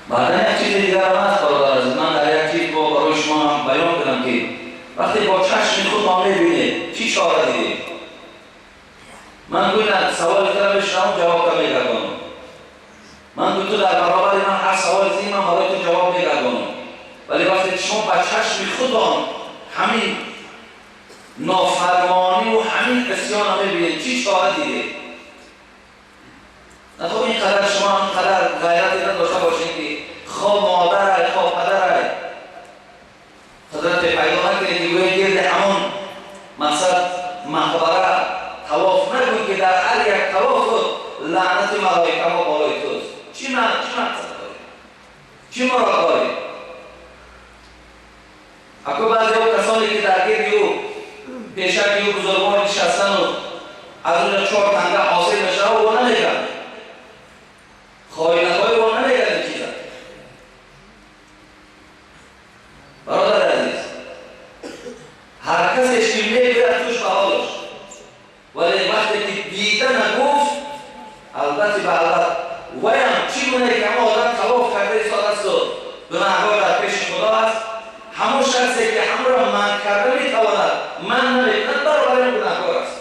بعدا یک چیز دیگر هم هست برادر عزیز. من در یک چیز برای شما بیان کنم که وقتی با چشم خود ما میبینید چی چاره دیدید؟ من گویند سوال کردم شما جواب میگردانم. من تو در برابر من هر سوال زی من برای تو جواب میگردانم. ولی وقتی شما با چشم خودان همین نافرمانی و همین عصیان رو میبینید چی چاره دیدید؟ نخواه اینقدر شما اینقدر غیرتی نداشته باشید که خواه مادر خواه پدر حضرت پیدا نکنید که گوید گرد همون مقصد مقبره طواف نکنید که در هر یک طواف لعنت ملائکه ها بالای توست. چی مقصد دارید؟ چی مراد دارید؟ اکو بعضی او کسانی که در گرد او پیشک او بزرگوار نشستن و از اون 4 تنگه حاصل نشه و نمیگن خواهی نخواهی و نمیگن این چیزا. برادر عزیز هر کسیش که میگرد توش بحالش، ولی وقتی که دیده نگفت البته به البته ویم چی مونه که همه آدم طواف کرده ایستاده است و گناهکار در پیش خدا است، همون شخصی که همه را منع کرده میتواند من نمیکند برابر این گناهکار است.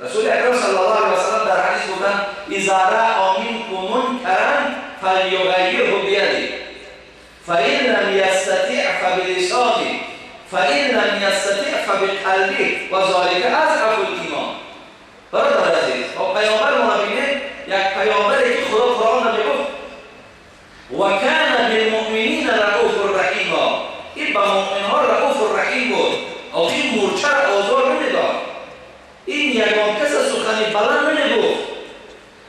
رسول اکرم صلی الله علیه و سلم در حدیث گفتند اذا رأى منکم منکرا فلیغیره بیده فإن لم يستطع فبلسانه فإن لم يستطع فبقلبه و ذلك اضعف الایمان. برادر عزیز و پیامبر ما ببینید یک پیامبری که خدا قرآن را میگفت و کان بالمؤمنین رؤوف رحیم، این با مؤمنها رؤوف رحیم بود و این مورچه را آزار نمیداد. این یگان کس سخنی بلند نمیگفت،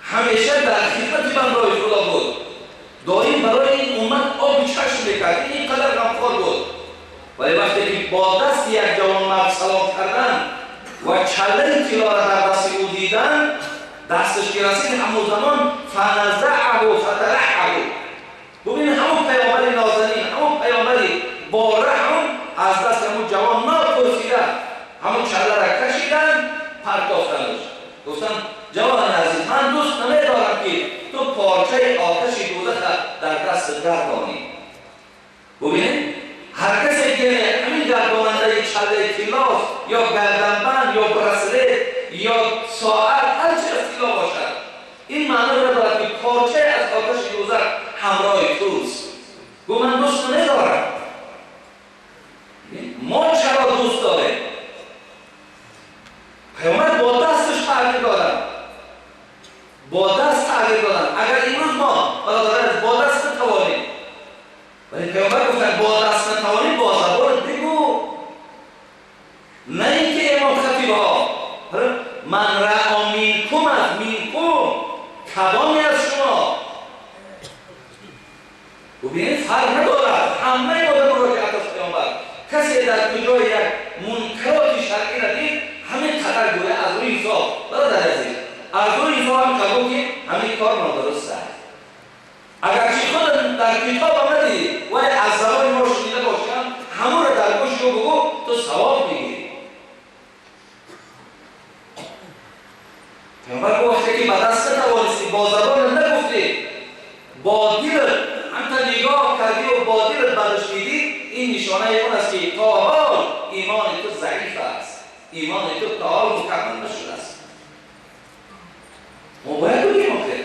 همیشه در خدمت بنده‌های خدا بود، دائم برای این امت آب چشم میکرد، این قدر غمخوار بود. ولی وقتی که با دست یک جوان مرد سلام کردن و چله طلا را در دست او دیدن دستش که رسید همون زمان فنزعه و فتلحه. ببین همون پیامبر نازنین، همون پیامبر با رحم از دست همون جوان ناپرسیدن، همون چله را کشیدن پرتافتنش. گفتن جوان عزیز من دوست نمیدارم که تو پارچه آتش دوزخ در دست گردانی. ببینید هر کسی که همین گرداننده چله طلاست یا گردنبند یا برسلت یا ساعت هر چه طلا باشد، این معنی را دارد که پارچه از آتش دوزخ همراه توست. گفت من دوست ندارم. ما چرا دوست داره؟ پیامبر با دستش تغییر دادن، با دست تغییر دادن. اگر امروز ما برادران با دست نتوانیم، ولی پیامبر گفتن با دست نتوانیم با زبان بگو. نه اینکه امام خطیب ها من رأى منکم از منکم کدامی از شما. ببینید فرق ندارد، همه آدم را که از پیامبر کسی در کجای یک منکرات شرعی را دید همین قدر گویه از روی حساب برادر عزیز، از روی حساب هم قبول که همین کار نادرست است. اگرچه خود در کتاب هم ندید ولی از زبان ما شنیده باشم همون را در گوش رو بگو تو ثواب میگیری. پیامبر گفته که با دست نتوانستی، با زبان نگفتی، با دل همتا نگاه کردی و با دلت بدش دیدی، این نشانه اون است که تا حال ایمان تو ضعیف است، ایمان تو تا حال مکمل نشده است. ما باید بگیم آخر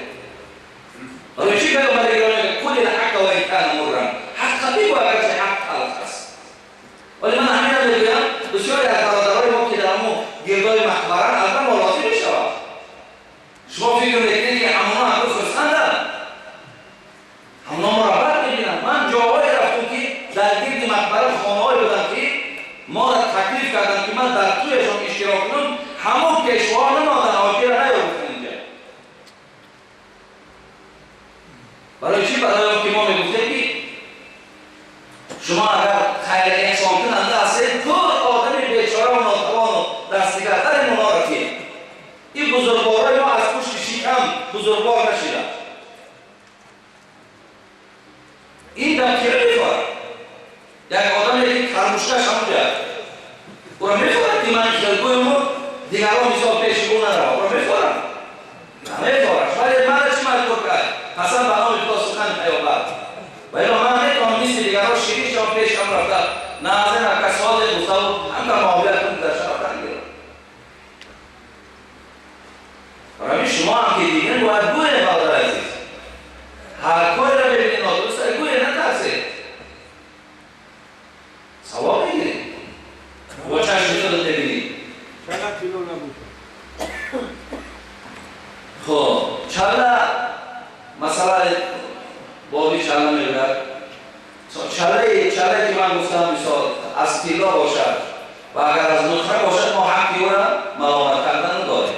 ولی چی پیامبر ایرانی کل الحق و این کان مرا، حق بگو اگرچه حق تلخ است. ولی من همین هم بگویم بسیاری از برادرهای ما که در همون گردای مقبرن از من مراضی میشود. شما فکر میکنید که همونا همون خرسندن، همونا مرابط میبینن. من جاهایی رفتم که در گرد مقبره خانه‌های بودن که ما را تکلیف کردن که من در تویشان اشتراک کنم، همون پیشوا نمادن آقی را نیاوردن اینجا. برای چی؟ برای که ما میگفتیم که شما اگر خیر احسان کننده هستید تو آدم بیچاره و ناتوان و دستگردن اونا را که این بزرگوارای ما از پشت شکم بزرگوار نشیدن. این دمکیره میخواد یک آدم یکی خرموشکش همونجا او را میخواد که من خلقویمو دیگران مثال پیش بو نرم، او را میخواد نمیخوادش. ولی من چی مجبور کرد؟ قسم به نام خدا سخن پیامبر ولی من میتونم نیست دیگران شیری شما پیش هم رفتن نازن اکا سوال دوستاو هم که معاملت کنید در شرفتن گیرم. برای شما هم که دیگران باید گوه برادر عزیز، هر کاری را ببینید نادرست گوه نترسید، ثواب بگیرید با چشم خودت ببینید. چقدر کیلو نبود؟ خب چله مسئله بابی چله میگرد. چله که من گفتم مثال از طلا باشد و اگر از نطفه باشد ما حقی او را ملامت کردن داریم.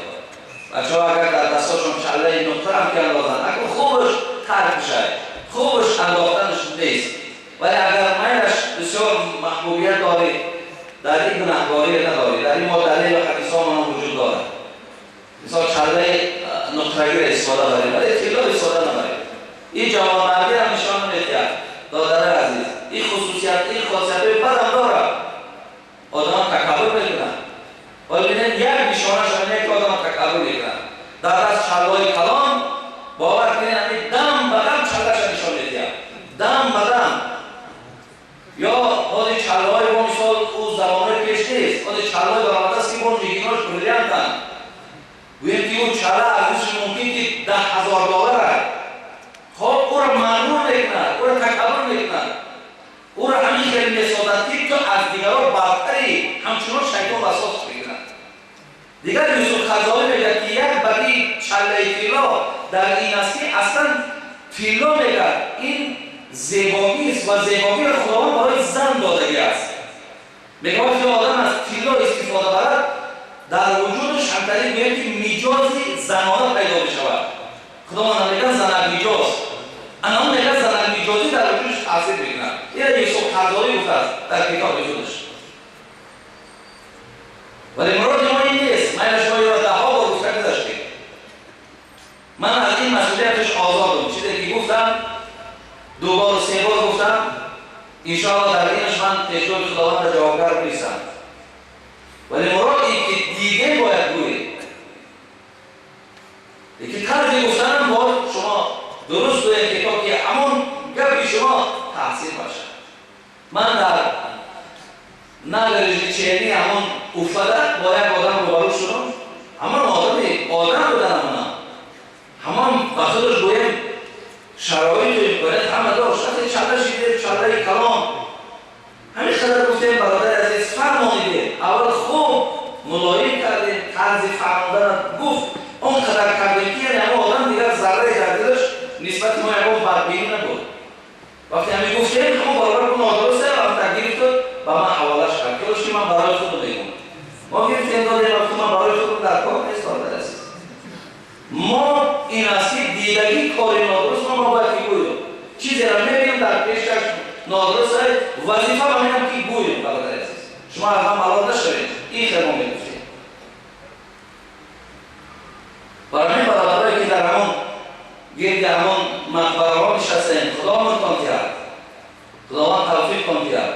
بچه ها اگر در دستاشون چله نطفه هم که اندازن اگر خوبش ترک بشه، خوبش انداختنش نیست، ولی اگر میلش بسیار محبوبیت داری در این گناهکاری نداری، در این ما دلیل و حدیثان هم وجود داره. مثال چله نطفه‌گیر استفاده داریم ولی طلا استفاده نداریم. این جوانمردی هم نشان می‌دهد دادر عزیز. این خاصیت‌های بد هم داره. آدم تکبر می‌کنن. ولی ببینید یک نشانه شده که آدم تکبر می‌کنن. در از چله‌های کلام باور کنید همین دم به دم چله‌ش نشان می‌دهد. دم به دم. یا خود چله‌های با مثال او زمانه پیش نیست. خود چله‌های برآمده است که با نگیناش بریلیانتن. گویم که اون چله ارزش ممکن که $10,000 خب او را مغرور میکنند، او را تکبر میکنند، او را همین خیلی میسازد که تو از دیگران برتری، همچنان شیطان وسواس میکنند. دیگر یوسف خزالی میگه که یک بدی چله طلا در این است که اصلا طلا میگه این زیبایی است و زیبایی را خداوند برای زن دادگی است. میگه که آدم از طلا استفاده برد در وجودش همطریق میگه که میجازی زنانه پیدا بشود. خداوند میگه زن میجاز، آنها میگه زن میجازی در وجودش تاثیر میکنه. این یوسف خزالی گفته است در کتاب خودش. ولی مراد ما این نیست. ما شما را ده ها بار گفته گذاشتیم. من از این مسئولیتش آزادم. چیزی که گفتم 2 بار و 3 بار گفتم، انشاءالله در اینش من تشکر خداوند جوابگر نیستم. ولی مراد این که دیگه باید گوید. یکی طرزی گفتنم باید شما درست گوید که تا که همون گفت شما تحصیل باشه. من در نگرش چینی همون افتاده با یک آدم روبرو شدم. همون آدم بودن همون بخودش گویم شرایط باید همه داشت. وقتی چله شیده چله کلام همین خدر گفتیم برادر عزیز فرمانیده. اول خوب ملایم کردیم، طرز فرماندن گفت اون قدر کردیم که همه آدم دیگر ذره در دلش نسبت ما یکم بدبینی نبود. وقتی همین گفتیم همون برابر کن نادرسته و تغییر شد و من حوالش کرد که من برای خودم بگم. ما گفتیم دادیم وقتی من برای خودم در کار نیست برادر عزیز. ما این است که دیدگی کاری نادرست ما باید که گویم. چیزی را میبینیم در پیشش نادرست وظیفه را میدم که گویم برادر عزیز. شما از هم ملال نشوید. این خیلی ما میگفتیم. برای این برادرهایی که در همون گرد همون مقبره ها نشستیم خداوند کن کرد. خداوند توفیق کن کرد.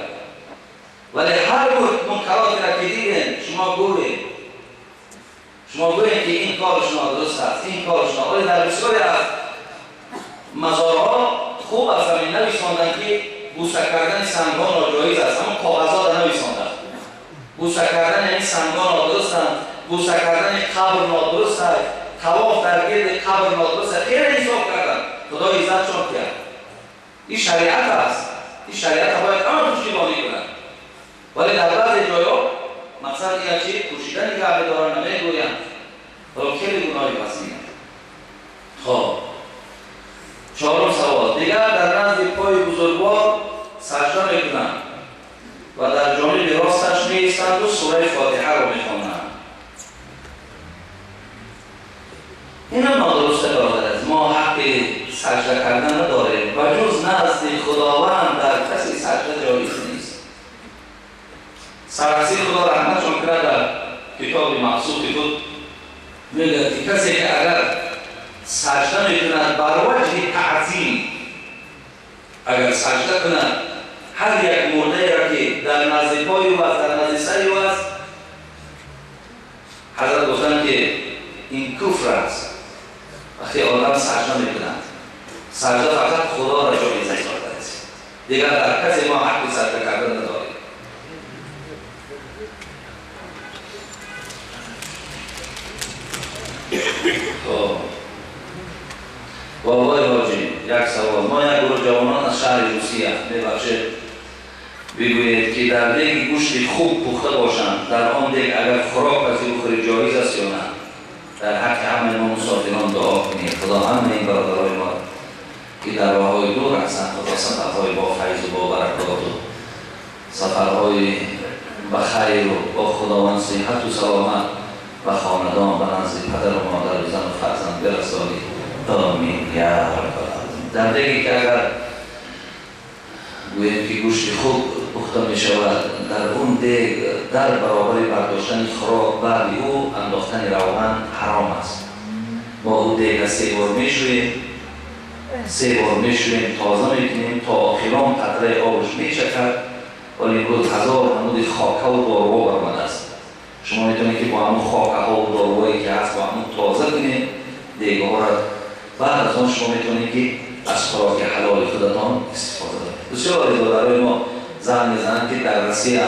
ولی هر منکراتی را که دیدین شما گوید. شما گوید که این کارش نادرست است، این کارش نادرست. ولی در بسیاری از مزارها خوب است همین نویساندن که بوسه کردن سنگان ناجایز است. همون کاغذها را نویساندن. بوسه کردن این سنگان نادرست است. بوسه کردن قبر نادرست است. طواف در گرد قبر نادرست است. خیلی حساب کردن. خدا عزتشان کرد. این شریعت است. این شریعت باید همه پشتیبانی کنند. ولی در بعضی جاها مثلا این چی پوشیدن نگه بدارن نمیگویند. ولی خیلی گناهی وسیع. خب چهارم سوال دیگر در نزد پای بزرگوار سجده میکنند و در جانب راستش میایستند و سوره فاتحه را میخوانند. این هم نادرسته برادر است. ما حق سجده کردن نداریم و جز نزد خداوند در کسی سجده جایز نیست. سرسی خدا رحمتشان کرده در کتاب مقصود خود میگه که کسی که اگر سجده میکند بر وجه تعظیم، اگر سجده کند هر یک مرده را که در نزد پای او است در نزد سر او است، حضرت گفتن که این کفر است. وقتی آدم سجده میکند سجده فقط خدا را جایز است. دیگر در کسی ما حق سجده کردن نداریم. بابای حاجی یک سوال. ما یک گروه جوانان از شهر روسیه ببخشید بگویید که در دیگ گوشت خوب پخته باشند در آن دیگ اگر خوراک پسی بخوری جایز است یا نه؟ در حق همه ما مسافران دعا کنید. خدا همه این برادرای ما که در راههای دور هستند خدا سفرهای با فیض و با برکات و سفرهای بخیر و با خداوند صحت و سلامت و خاندان به نزد پدر و مادر و زن و فرزند برسانید. آمین یا رب العالمین. در دیگه که اگر گوییم که گوشت خوب پخته می شود در اون دیگ در برابر برداشتن خوراک بعد او انداختن روغن حرام است. ما او دیگ 3 بار می شویم 3 بار می شویم تازه می کنیم تا آخران قطره آبش می چکد. ولی امروز 1000 نمود خاکه و داروها برآمده است. شما میتونید که با همون خاکه ها و داروهایی که هست با همون تازه کنید دیگه ها را. بعد از آن شما میتونید که از خوراک حلال خودتان استفاده کنید. بسیاری برای ما زن میزنند که در روسیه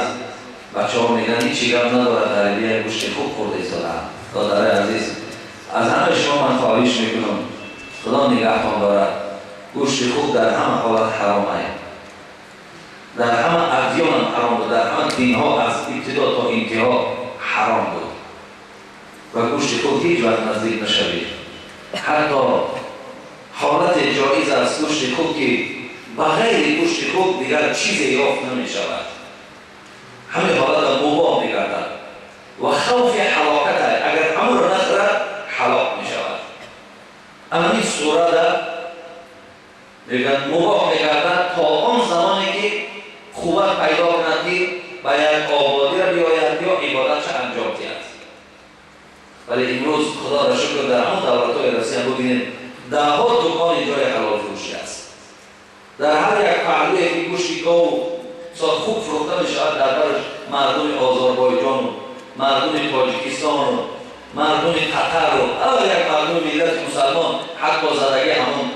بچه‌ها میگن هیچی گپ ندارد در لیبی گوشت خوب خورده ایستادن. برادر عزیز از همه شما من خواهش میکنم خدا نگهتان دارد. گوشت خوب در همه حالت حرامه، در همه ادیان حرام بود، در همه دین‌ها از ابتدا تا انتها حرام بود و گوشت خوب هیچ وقت نزدیک نشوید. حتی حالت جایز است گوشت خوب که بغیر گوشت خوب دیگر چیزی یافت نمی شود. همین حالت مباح می‌گردد و خوف حلاکت اگر همون را نخورد حلاک می شود. اما این صورت میگن مباح می‌گردد تا آن زمانی که خوبت پیدا کند که به یک آبادی را بیاید یا عبادت انجام دهد. ولی امروز خدا را شکر در همون دولت‌های دستی هم ببینید ده‌ها دکان جای حلال فروشی است. در هر یک پهلوی که گوشت گاو خوب فروخته میشود در برش مردم آذربایجان و مردم تاجیکستان و مردم قطر و هر یک مردم ملت مسلمان حق با زدگی همون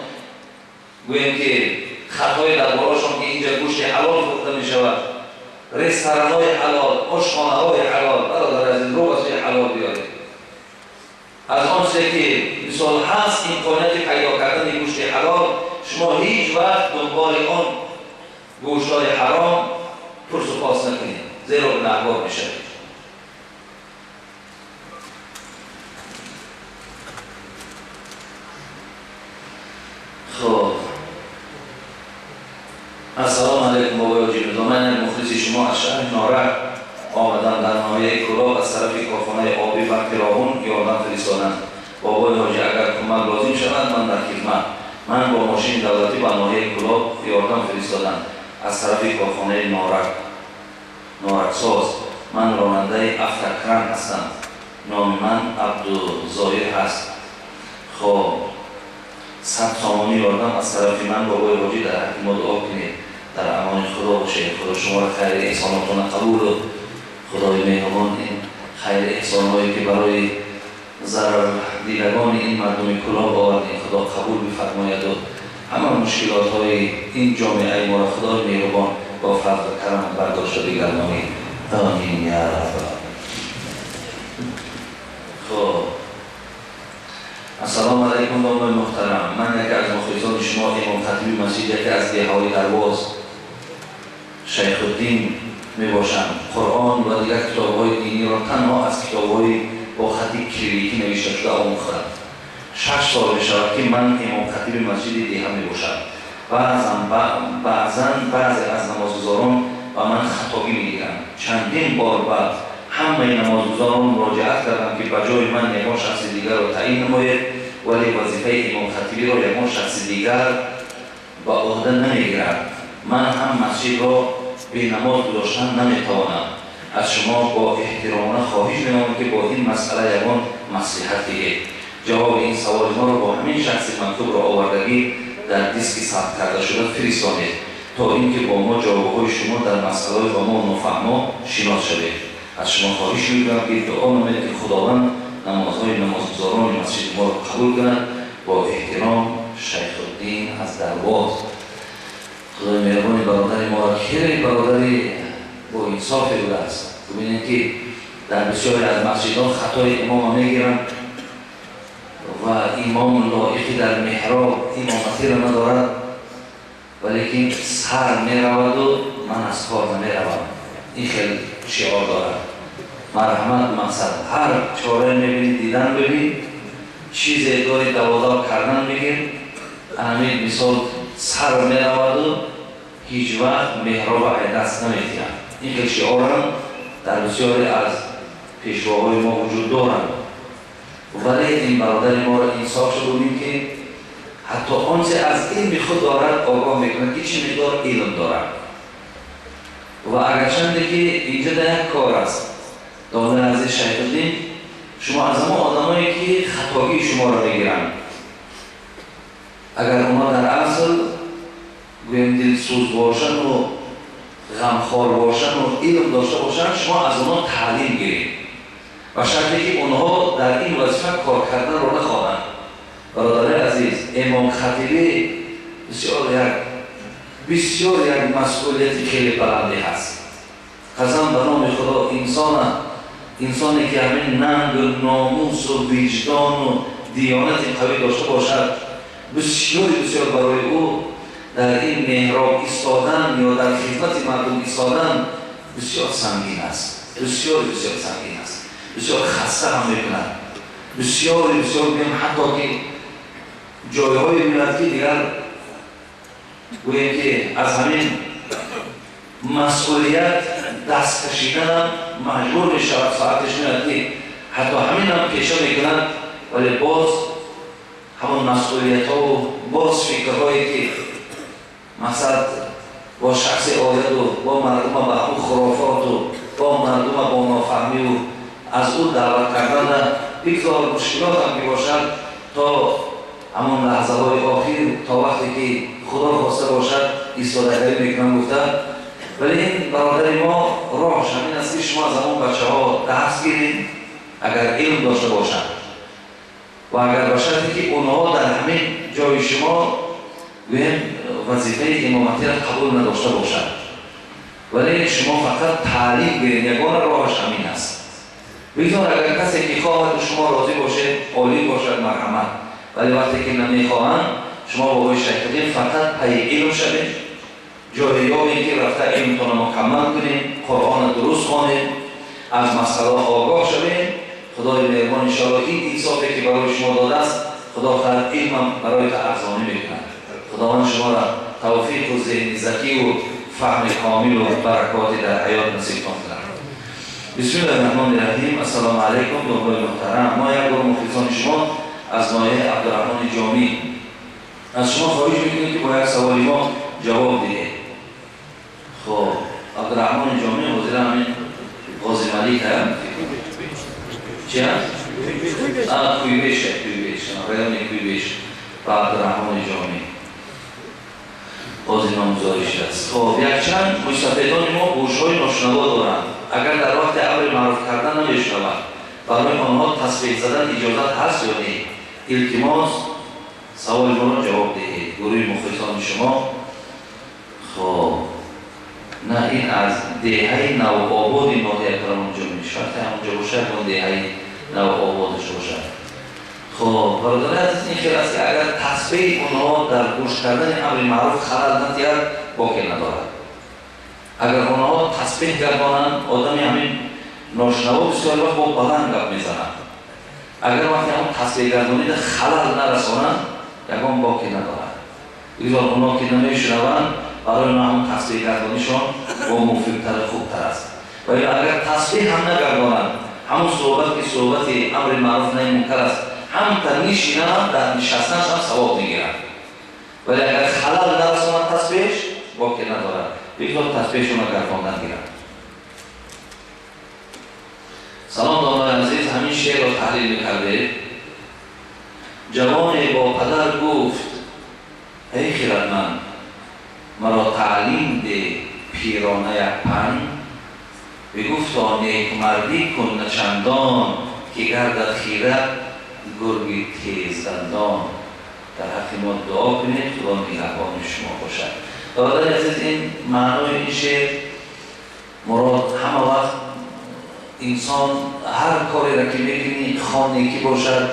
گوییم که خطای درباره‌شان که اینجا گوشت حلال فروخته میشود، رستوران‌های حلال، آشخانه‌های حلال، برادر از این رو واسه حلال بیارید. از آنچه که مثال هست امکانیت پیدا کردن گوشت حلال، شما هیچ وقت دنبال آن گوشت‌های حرام پرس و پاس نکنید، زیرا گناهکار میشوید. خب السلام علیکم بابای حاجی رضا، من مخلص شما از شهر نارک آمدم در ناحیه کلاب از طرف کارخانه آبی و کراهون یاردم فرستادم. بابای حاجی اگر کمک لازم شود من در خدمت. من با ماشین دولتی به ناحیه کلاب یاردم فرستادم از طرف کارخانه نارک ساز. من راننده افترکران هستم. نام من عبدالظاهر هست. خب 100 سامانی یاردم از طرف من بابای حاجی در حق ما دعا کنید. در امان خدا باشه. خدا شما را خیر احساناتون قبول و خدای مهربان این خیر احسانهایی که برای ضرر دیدگان این مردم کلاب آوردین خدا قبول بفرماید و همه مشکلات های این جامعه ما را خدای مهربان با فضل و کرم برداشت و بگردانید. آمین یا رب. خب السلام علیکم بابای محترم، من یکی از مخلصان شما امام خطیب مسجد یکی از دههای درواز شیخ الدین می باشم. قرآن و دیگر کتاب‌های دینی را تنها از کتاب‌های با خط کلیکی نوشته شده آموختم. 6 سال می‌شود که من امام خطیب مسجد دیها می باشم. بعضاً بعضی از نمازگزاران و من خطابی می‌گیرند. چندین بار بعد همه نمازگزاران مراجعت کردم که بجای من یک شخص دیگر را تعیین نماید، ولی وظیفه امام خطیبی را یک شخص دیگر به عهده نمی‌گیرد. من هم مسجد را به نماز گذاشتن نمیتوانم. از شما با احترامانه خواهش می‌کنم که با این مسئله یگان مصلحت دهید. جواب این سوال ما را با همین شخص مکتوب را آوردگی در دیسک ثبت کرده شده فرستانید تا اینکه با ما جواب‌های شما در مسئله با ما نافهما شناس شوید. از شما خواهش می‌کنم که دعا نمایید که خداوند نمازهای نمازگزاران مسجد ما را قبول کند. با احترام شیخ الدین از درواز. خدای مهربانی برادر ما را خیلی برادری با انصاف بوده است. ببینید که در بسیاری از مسجدها خطای امام میگیرند و امام لایقی در محراب امامتی را ندارد، ولیکن سر میرود و من از کار نمیروم. این خیلی شعار دارد. مرحمت مقصد هر چاره میبینی دیدن ببین، چیزی داری دوادار کردن بگیر. همین مثال سر میرود و هیچ وقت محراب دست نمیتیم. این خیلی شعار در بسیاری از پیشواهای ما وجود دارند، ولی این برادر ما را انصاف شد ببین که حتی آنچه از علم خود دارد آگاه میکنند که چه مقدار علم دارد. و اگرچند که اینجا در یک کار است داده از شیخ الدین، شما از ما آدمایی که خطاگی شما را بگیرند، اگر اونا در اصل گویم دلسوز باشن و غمخوار باشن و علم داشته باشن، شما از اونا تعلیم گیرید و شرطی که اونها در این وظیفه کار کردن را نخواهند. برادر عزیز، امام خطیبی بسیار یک مسئولیت خیلی بلندی هست. قسم به نام خدا انسانی که همین ننگ و ناموس و وجدان و دیانت قوی داشته باشد، بسیار برای او در این محراب ایستادن یا در خدمت مردم ایستادن بسیار سنگین است. بسیار سنگین است. بسیار خسته هم میکنند. بسیار بگیم حتی که جایهای میاد که دیگر گوییم که از همین مسئولیت دست کشیدن هم مجبور میشود. ساعتش میاد که حتی همین هم پیشه میکنند، ولی باز همون مسئولیت ها و باز فکرهایی که مقصد با شخص آید و با مردم با اون خرافات و با مردم با نافهمی و از اون دعوت کردن بگذار مشکلات هم که باشد، تا همون لحظه های آخر تا وقتی که خدا خواسته باشد ایستادگی میکنم گفتن. ولی این برادر ما راهش همین است که شما از همون بچه ها درس گیرید اگر علم داشته باشند و اگر باشد که اونها در همین جای شما وظیفه امامتی را قبول نداشته باشند، ولی شما فقط تعلیم گیرید. یگانه راهش همین است. بگذار اگر کسی که خواهد شما راضی باشه عالی باشد مرحمت، ولی وقتی که نمیخواهند شما با وی شکلین فقط پی علم شوید، جای یابید که رفته علمتان مکمل کنید، قرآن درست خوانید، از مسئله آگاه شوید. خدای مهربان انشاءالله این انصافی که برای شما داده است خدا خیر علم برای ارزانی میکند. خداوند شما را توفیق و ذهن ذکی و فهم کامل و برکاتی در حیات نصیب کند. بسم الله الرحمن الرحیم. السلام علیکم دوستان محترم. ما یک بار مخلصان شما از نایه عبدالرحمن جامی از شما خواهش میکنیم که با یک سوالی ما جواب دهید. خب عبدالرحمن جامی حاضر همین غازی ملیک هم چی هست؟ کویبیش رایان کویبیش و عبدالرحمن جامی غازی نامگذاریش است. خب یک چند مستفیدان ما گوش‌های ناشنوا دارند. اگر در وقت امر معروف کردن نمیشنوند برای آنها تصفیه زدن اجازت هست یا نه؟ التماس سوال ما را جواب دهید. گروه مخلصان شما. خب نه این از دهه نوآباد ناحیه کرمانجان شرط همونجا باشد و دهه نوآبادش باشد. خب برادران عزیز این خیلی است که اگر تصفیه آنها در گوش کردن امر معروف خلل نتیار باقی ندارد. اگر آنها تصفیه گردانند آدمی همین ناشنوا بسیار وقت با بلند گپ میزنند. اگر وقتی همون تصفیه گردانید خلل نرسانند یکان باقی ندارد. بگذار آنها که نمیشنوند برای همون تصفیه گردانیشان با مفیدتر خوبتر است. ولی اگر تصفیه هم نگردانند همون صحبت که صحبت امر معروف نهی منکر است هم در میشینند در نشستنش هم ثواب میگیرند. ولی اگر خلل نرسانند تصفیهش باقی ندارد. بگذار تصفیهشون را گرداندن گیرند. سلام دانای عزیز، همین شعر را تحلیل میکرده. جوان با پدر گفت ای خردمند مرا تعلیم ده پیرانه یک پن، بگفتا نیک مردی کن نه چندان که گردد خیرت گرگی تیز دندان. در حق ما دعا کنید خدا مهربان شما باشد. برادر عزیز این معنای این شعر مراد همه وقت انسان هر کاری را که میکنی خواه نیکی باشد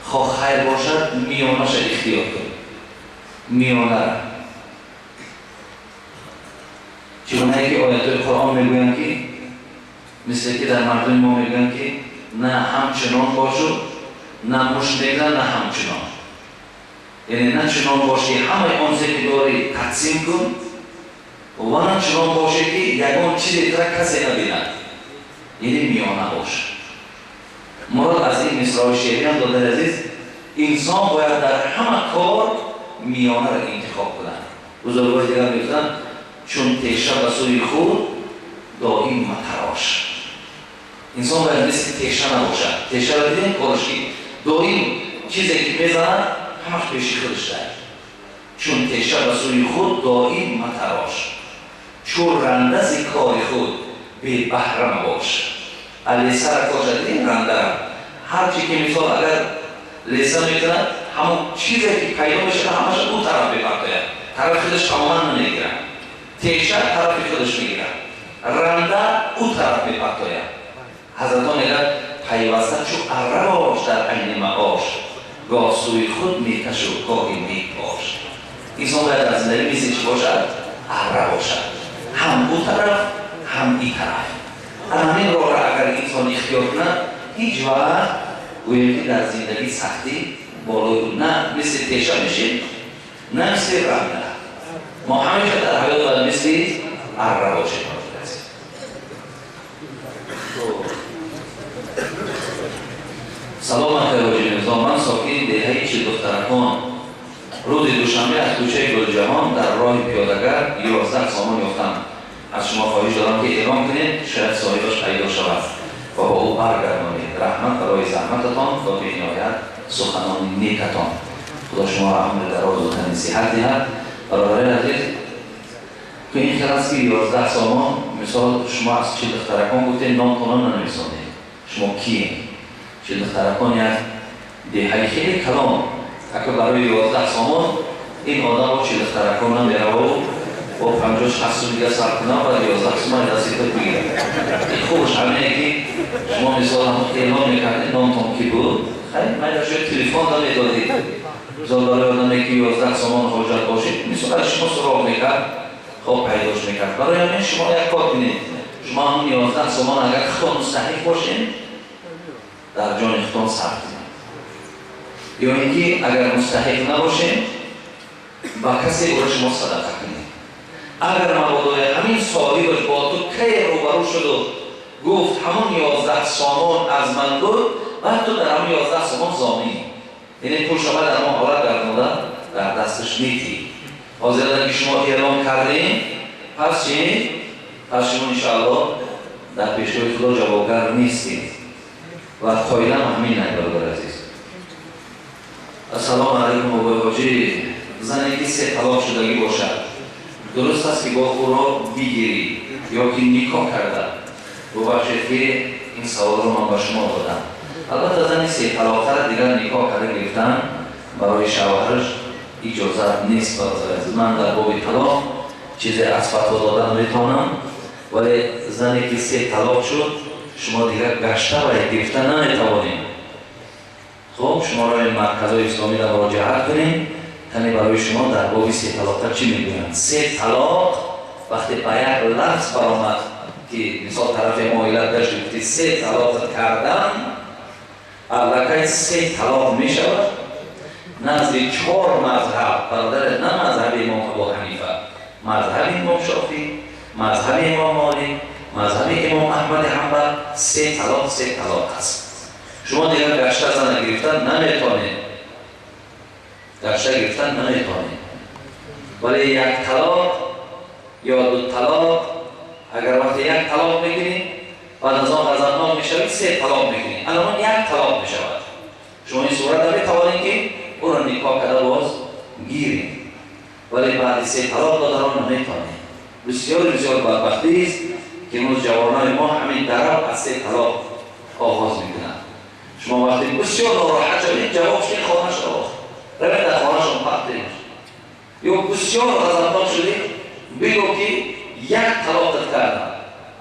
خواه خیر باشد میانش اختیار کنید. میانه را چونه که آیات قرآن میگویند که مثل که در مردم ما میگویند که نه همچنان باشو نه مشنیدن نه همچنان، یعنی نه چنان باشه همه آنچه که داری تقسیم کن و نه چنان باشه که یگان چیزی را کسی نبیند، یعنی میانه باش. مراد از این مصرع شعری هم داده عزیز انسان باید در همه کار میانه را انتخاب کنند. بزرگوار دیگر میگفتند چون تیشه به سوی خود دائم متراش. انسان باید مثل تیشه نباشد. تیشه را دیدیم کارش که دائم چیزی که میزند همش پیشی خودش دارد. چون تیشه به سوی خود دائم متراش، چون رنده زی کار خود به بهره مباش. لیسه را کار دیدیم رنده را هرچی که مثال اگر لیسه میتند همون چیزی که پیدا بشه همش اون طرف بپرتاید، طرف خودش تماما نمیگیرد. تیشه طرف خودش میگیرد، رنده او طرف بپرتاید. حضرتان میگن پیوسته چو اره باش در عین معاش، گاه سوی خود میکش و گاهی میپاش. انسان باید از زندگی مثل چی باشد؟ اره باشد، هم او طرف هم این طرف. همین راه را اگر انسان اختیار کند هیچ وقت گوییم که در زندگی سختی بالای نه مثل تیشه میشیم نه مثل رنده. ما همیشه در حیات باید مثل اره باشیم. سلام خیراجی نظام، من ساکن دهه 40 دخترکان روز دوشنبه از کوچه گلجهان در راه پیادهگر 11 سامان یافتم. از شما خواهش دارم که اعلام کنید شاید صاحبش پیدا شود. و با او برگردانید. رحمت برای زحمتتان و به نهایت سخنان نیکتان. خدا شما را عمر دراز و تن صحت دهد. برادران عزیز، که این کلاس که 11 سامان مثال شما از چه دخترکان گفتید نامتان ننویسانید. شما کیه؟ چه دخترکانی از دهی خیلی کلام اگر برای 11 سامان این آدم با چه دخترکان نمیره و 50-60 دیگه سر کنه و 11 سامان دستی تو بگیره. این خوبش همینه که شما مثال هم اعلام میکردید نامتان کی بود؟ خیلی من در شاید تلفن داده دادید. مثال برای آدمی که 11 سامان حاجت باشید مثال شما سراغ میکرد خواب پیداش میکرد. برای همین شما یک کار کنید. شما همون 11 سامان اگر خطا مستحق باشین در جان خطا ثبت کنید. یا اینکه اگر مستحق نباشین با کسی برای شما صدقه کنید. اگر مبادای همین صاحبش با تو کی روبرو شد و گفت همون 11 سامان از من بود، بعد تو در همون 11 سامان ضامنی. یعنی پول شما در ما حالت گردانده در دستش نیتی. حاضر که شما اعلام کردین، پس چی؟ پس شما انشاءالله در پیشگاه خدا جوابگر نیستید. و خواهیدم همین برادر عزیز. السلام علیکم آقای حاجی. زنی که 3 طلاق شدگی باشد درست است که با او را بگیری یا که نکاح کرده؟ ببخشید که این سوال رو من به شما دادم. البته زنی 3 طلاق دیگر نکاح کرده گرفتن برای شوهرش اجازت نیست. برادر من در باب طلاق چیزی از فتوا دادن میتونم، ولی زنی که 3 طلاق شد شما دیگر گشته و گرفتن نمیتوانید. خب شما را این مرکزهای اسلامی را مراجعت کنید. همین برای شما در باب 3 طلاق چی میگویند؟ 3 طلاق وقتی با یک لفظ برآمد که مثال طرف مایلت داشت گفتی 3 طلاق کردن، البته 3 طلاق می شود. نزد 4 مذهب برادر، نه مذهب امام ابو حنیفه، مذهب امام شافعی، مذهب امام مالک، مذهب امام احمد حنبل 3 طلاق است. شما دیگر گشته زن گرفتن نمیتونید. گشته گرفتن نمیتونید. ولی 1 طلاق یا 2 طلاق، اگر وقتی 1 طلاق میگیرید بعد از آن غضبناک میشوید 3 طلاق میگیرید، الان 1 طلاق میشود. شما این صورت دارید توانید که او را نکاح کرده باز گیرید، ولی بعد 3 طلاق دادن نمیتونید. بسیار بدبختی است که امروز جوانان ما همین طرف از 3 طلاق آغاز میکنند. شما وقتی بسیار ناراحت شدید جوابش که خانه‌اش را روید در خانه‌شان پرتید، یا بسیار غضبناک شدید بگو که 1 طلاق کردن.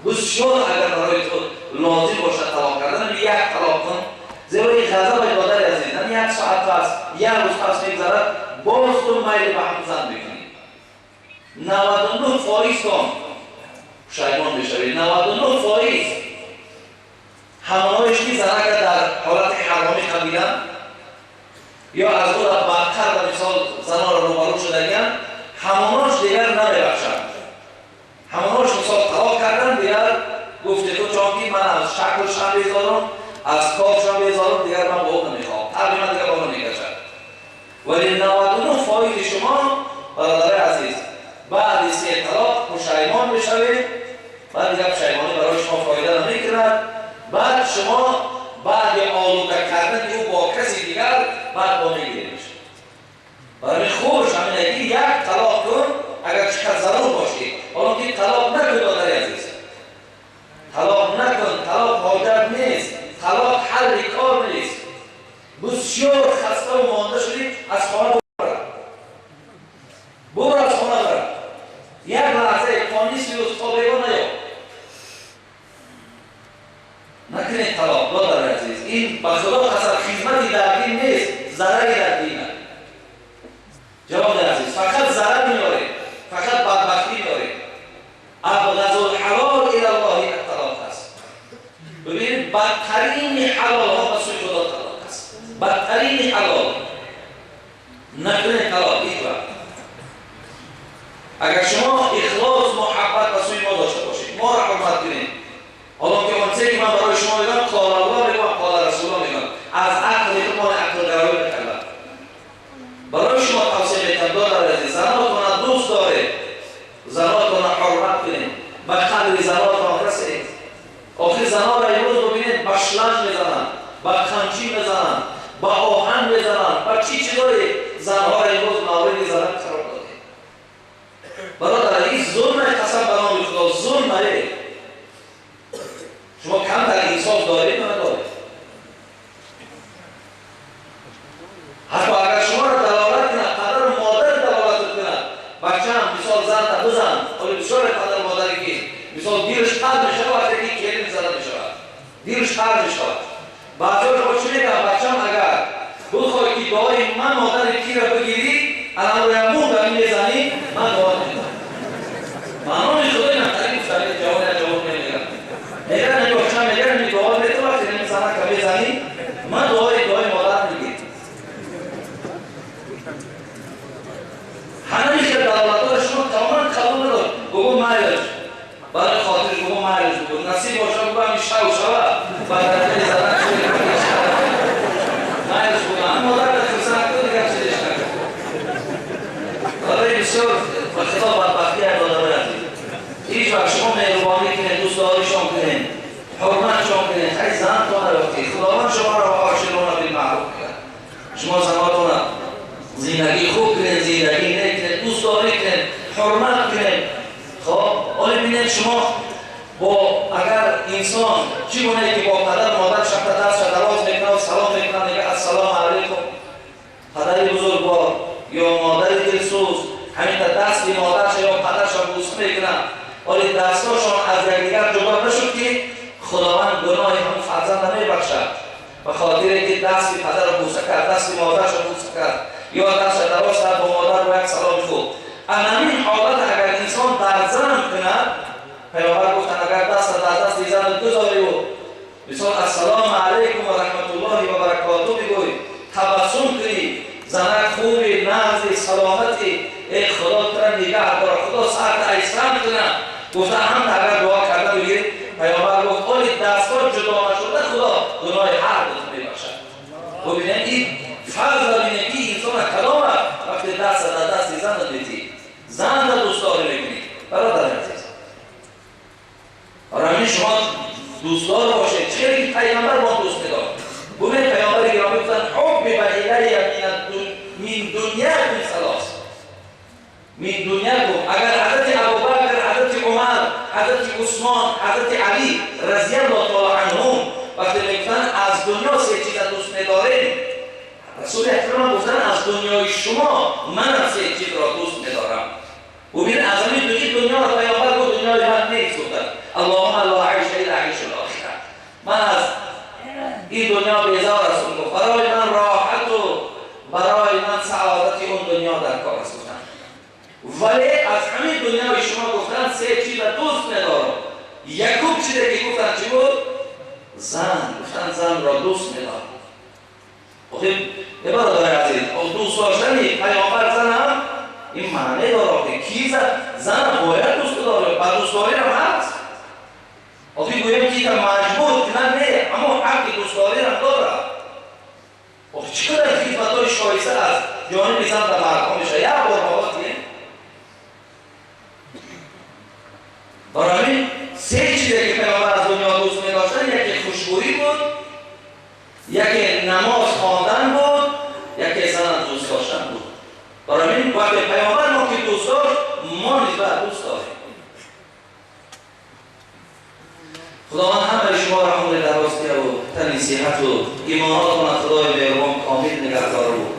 بسیار اگر برای تو لازم باشد طلاق کردن 1 طلاق کن، زیرا این غضب برادر عزیز هم 1 ساعت پس 1 روز پس میگذرد باز تو میل به هم زن بکنی. 99% کن پشیمان بشوید. 99% همانهایش که زنه که در حالت حرامی خبیدن یا از او را بدتر و مثال زنها را روبرو شدگن، همانهاش دیگر نمیبخشند. همانهاش مثال طلاق کردن دیگر گفته تو چون که من از شکلشم بیزارم، از کارشم بیزارم، دیگر من با او نمیخوام، تقریبا دیگر با او نمیکشد. ولی 99% شما برادر عزیز بعد 3 طلاق پشیمان بشوید، بعد دیگر پشیمانی برای شما فایده نمیکند. بعد شما بعد آلوده کردن او با کسی دیگر بعد با میگیریش. برای خوش همینه که 1 طلاق کن اگر چقدر ضرور باشی. حالا که طلاق نکن برادر عزیز، طلاق نکن، طلاق حاجت نیست، طلاق حل کار نیست. بسیار خسته و مانده شدی از خانه برو از خانه برد. 1 لحظه پانیسی و صابیگاه نیا نکنید طلاق. برادر عزیز این بخدا قصد خدمتی در دین نیست، ضرری در دینه. جواب عزیز فقط ضرر میاره، فقط بدبختی میاره. ابغض الحلال الی الله الطلاق است. ببینید بدترین حلال ها به سوی خدا طلاق است. بدترین حلال نکنید طلاق. اگر شما اخلاص محبت به سوی ما داشته باشید، ما را حرمت کنید. حالا که آنچه که من برای شما میگم قال الله میگم، قال رسول الله میگم، از عقل ما عقل گرایی بکردم. برای شما توصیه میکنم برادر عزیز، زناتون دوست دارید، زناتون حرمت کنید، به قدر زناتون رسید. آخر زنا را امروز ببینید برای چی داری زنها را امروز مورد ضرر قرار دادی؟ برادر این ظلم قسم به نام خدا ظلم است. شما کم در انصاف دارید یا ندارید؟ حتی اگر شما را دلالت کنه قدر مادر دلالت کنه بچه‌ام مثال زن تا بزن ولی بسیار قدر مادری که مثال دیرش قد میشه وقتی که کلی میزنه میشه دیرش قد میشه بعضی رو چی میگم بچه‌ام اگر بخوای که دعای من مادر کی را بگیری الان روی مون به این بزنی من دعا میدم معنی خدا نمی‌تونی فعلی جواب نمیگیرم اگر نمی‌خوام اگر می دعا میدم وقتی نمی‌زنم که بزنی من دعای مادر میگیرم همین که دعوت‌ها شما تمام قبول ندارد بگو مایلش برای خاطر بگو مایلش بگو نصیب باشه بگو همین شوا بعد از زدن مایلش بگو هم مادر در خرسان اکتر دیگر چیزش نکرد برای بسیار خطاب بدبختی داده برد هیچ وقت شما مهربانی کنید دوستداریشان کنید حرمتشان کنید خیلی زنتان رفتید خداوند شما را عاشقانه بالمعروف کرد شما زناتون زندگی خوب کنید زندگی نکنید دوستداری کنید حرمت کنید خب ولی ببینید شما با اگر انسان چی گونه که با پدر مادر شب دست دراز میکنه سلام میکنه میگه السلام علیکم پدر بزرگوار یا مادر دلسوز همین دست به مادرش یا پدرش بوسه میکنه ولی دستاشون از یکدیگر جدا نشد که خداوند گناه همون فرزند نمیبخشد به خاطر اینکه دست به پدر بوسه کرد دست به مادرش بوسه کرد یا دست دراز کرد با مادر و یک سلام خود همین حالت اگر انسان در زن کند پیامبر گفتن اگر دست در دست زن گذاری و مثال السلام علیکم و رحمت الله و برکاته بگوی تبسم کنی زنک خوبی نازی سلامتی ای خدا تر نگاه داره خدا ساعت ایسان کنه گفته هم اگر دعا کرده بگید پیامبر گفت اولی دستار جدا نشده خدا گناه هر دو میبخشد ببینید این فرض ببینید که انسان کلام وقتی دست در دست زن دیدی زن را دوست داری میکنی برادر عزیز برای شما دوستدار باشید چرا که پیامبر ما دوست نداره ببینید پیامبر گرامی گفتن حب به الیه من دنیاکم ثلاث من دنیاکم اگر حضرت ابوبکر حضرت عمر حضرت عثمان حضرت علی رضی الله تعالی عنهم وقتی میگفتن از دنیا سه چیز دوست نداریم رسول اکرم گفتن از دنیای شما من سه چیز را دوست ندارم ببین از همین دنیا را پیامبر گفت دنیای من نیست گفتن اللهم لا عیش الا عیش الاخره من از این دنیا بیزار هستم گفت برای من راحت و برای من سعادت اون دنیا در کار است گفتن ولی از همین دنیای شما گفتن سه چیز را دوست ندارم یکم چیزی که گفتن چی بود زن گفتن زن را دوست ندارم خب برادر عزیز دوست داشتن پیامبر زن هم این معنی داره که کی زن باید دوست داره و دوست داری هم هست آخه گویم که مجبور کنن نه اما حق دوست داری هم داره آخه چقدر خدمت‌های شایسته است جانب زن در مردم میشه یک بار بابا دیگه برای همین سه چیزی که پیامبر از دنیا دوست می‌داشتن یکی خوشبویی بود یکی نماز خواندن بود یکی زن دوست داشتن بود برای همین وقتی پیامبر ما که دوست داشت ما نسبت دوست داریم خداوند همه شما را عمر دراز کنه و تن صحت و ایماناتون خدای مهربان کامل نگهدار بود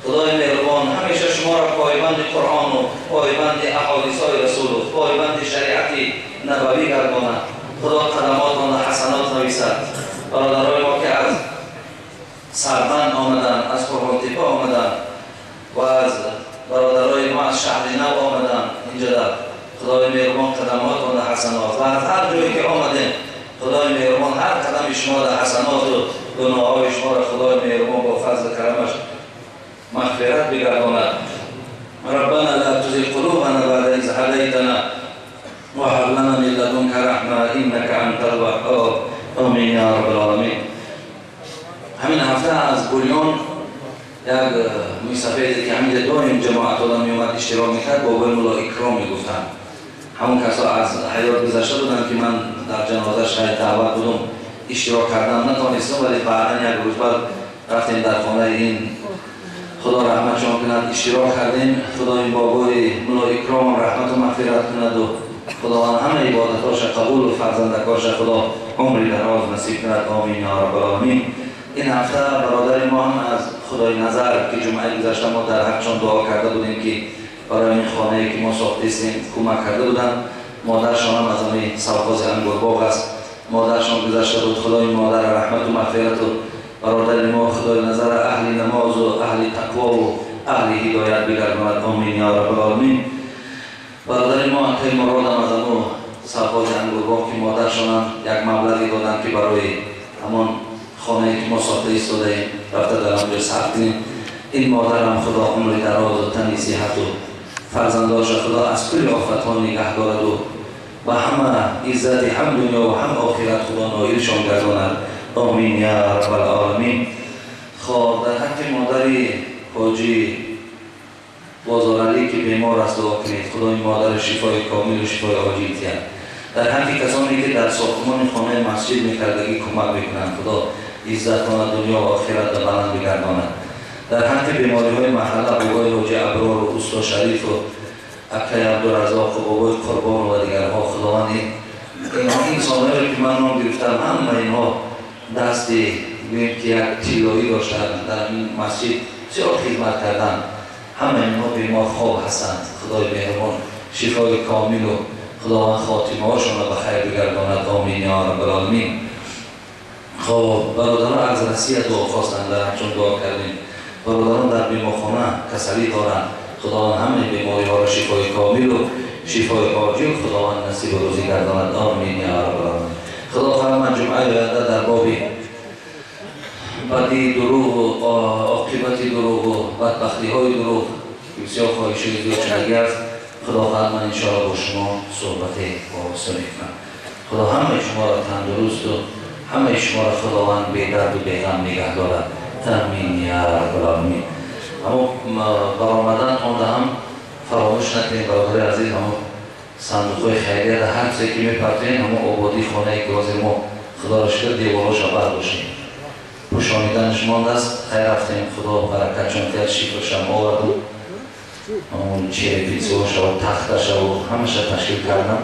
خدای مهربان همیشه شما را پایبند قرآن و پایبند احادیث‌های رسول و پایبند شریعت نبوی گرداند خدا قدماتان حسنات نویسد برادرای ما که از سربند آمدن از قربانتیپه آمدن و از برادرای ما از شهر نو آمدن اینجا در خدای مهربان قدماتان در حسنات و از هر جایی که آمدن خدای مهربان هر قدم شما در حسنات و گناه‌های شما را خدای مهربان با فضل کرمش مغفرت بگرداند ربنا لا تزغ قلوبنا بعد إذ هديتنا وهب لنا من لدنك رحمة إنك أنت الوهاب آمین یا رب العالمین همین هفته از بولیون یک میسفیدی که همین دایم جماعت آدم میومد اشتراک میکرد با مولا اکرام میگفتن همون کسا از حیات گذشته بودن که من در جنازه شاید دعوت بودم اشتراک کردم نتونستم ولی بعدا یک روز بعد رفتیم در خانه این خدا رحمتشان کند اشتراک کردیم. خدا این بابای مولا اکرام رحمت و مغفرت کند و خداوند همه عبادتاش قبول و فرزندکاش خدا عمری دراز نصیب کند. آمین یا رب العالمین. این هفته برادر ما هم از خدای نظر که جمعه گذشته ما در حقشان دعا کرده بودیم که برای این خانه‌ای که ما ساختیم کمک کرده بودن. مادرشان هم از همین سرفاز انگورباغ است. مادرشان گذشته بود. خدای مادر رحمت و مغفرت و برادر ما خدای نظر اهل نماز و اهل تقوا و اهل هدایت بگرداند. آمین یا رب العالمین. برادر ما که مراد هم از همون سرفاز انگورباغ که مادرشان هم یک مبلغی دادن که برای همان خانه‌ای که ما ساخته ایستادیم رفته در آنجا ساختیم. این مادر هم خدا عمر دراز و تن صحت و فرزنداش خدا از کل آفت‌ها نگه دارد و همه عزت هم دنیا و هم آخرت خدا نایلشان گرداند. آمین یا رب العالمین. خب در حق مادر حاجی بازارعلی که بیمار است دعا کنید. خدا این مادر شفای کامل و شفای عاجل دهد. در حق کسانی که در ساختمان خانه مسجد میکردگی کمک میکنند خدا عزت کند دنیا و آخرت را بلند بگرداند. در حق بیماری‌های محله بابای حاجی ابرار و اوستا شریف و اکای عبدالرزاق و بابای قربان و دیگرها خداوند این انسان‌هایی که من نام گرفتم همه اینها دستی گوییم که یک طلایی داشتند در این مسجد بسیار خدمت کردند. همه اینها بیمار خواب هستند. خدای مهربان شفای کامل و خداوند خاتمه هاشون را به خیر بگرداند. آمین یا رب العالمین. خب برادران از رسی دعا خواستند در چون دعا کردیم. برادران در بیمارخانه کسلی دارند. خداوند همه بیماری ها را شفای کامل و شفای عاجل خداوند نصیب و روزی گرداند. آمین یا رب العالمین. خدا خواهد من جمعه آینده در بابی بدی دروغ و عاقبت دروغ و بدبختی های دروغ بسیار خواهشی زیاد شنیده است. خدا خواهد من انشاءالله با شما صحبت واسطه میکنم. خدا همه شما را تندرست و همه شما را خداوند بی درد و بی غم نگه دارد. آمین یا رب العالمین. اما برآمدن آن هم فراموش نکنید برادر عزیز. اما صندوق خیریه در هر چیزی که میپرتین اما آبادی خانه که واسه ما خدا را شکر دیوارش را برداشتیم. پوشانیدنش مانده است. خیر رفتیم. خدا برکت چون که شیفش هم آورد و اون چیه پیتزاش و تختش و همش تشکیل کردن.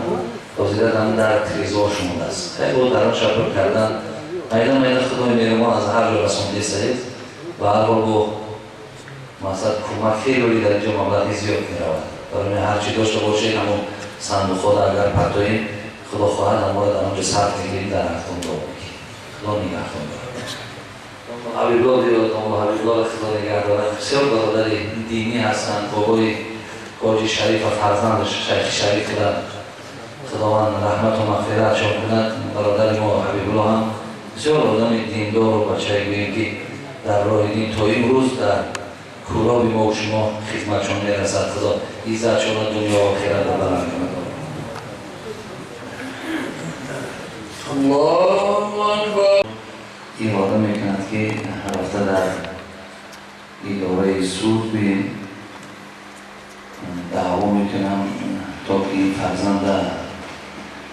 تازیدن در تریزاش مونده است. خیلی بود در آن شبر کردن. میدان خدای مهربان از هر جا رسانده سعید و هر بار با مثلا کمک خیلی در اینجا مبلغی زیاد میرود. برای هرچی داشته باشید همون صندوق خود اگر پرتاییم خدا خواهد هم باید آنجا صرف میگیریم در رفتون دعا بگیم. خدا نگهتون دارد. حبیب الله دیادم و حبیب الله خدا نگه دارد. بسیار برادر دینی هستند. بابای حاجی شریف و فرزندش شیخ شریف در خداوند رحمت و مغفرت شان کند. برادر ما حبیب الله هم بسیار آدم دیندار و بچه گوییم که در راه دین تا این روز در کوراب ما و شما خدمتشان میرسد. خدا عزتشان دنیا و آخرت را بلند کند. الله اکبر. این وعده میکند که رفته در اداره سود بین دعوا میکنم تا که این فرزند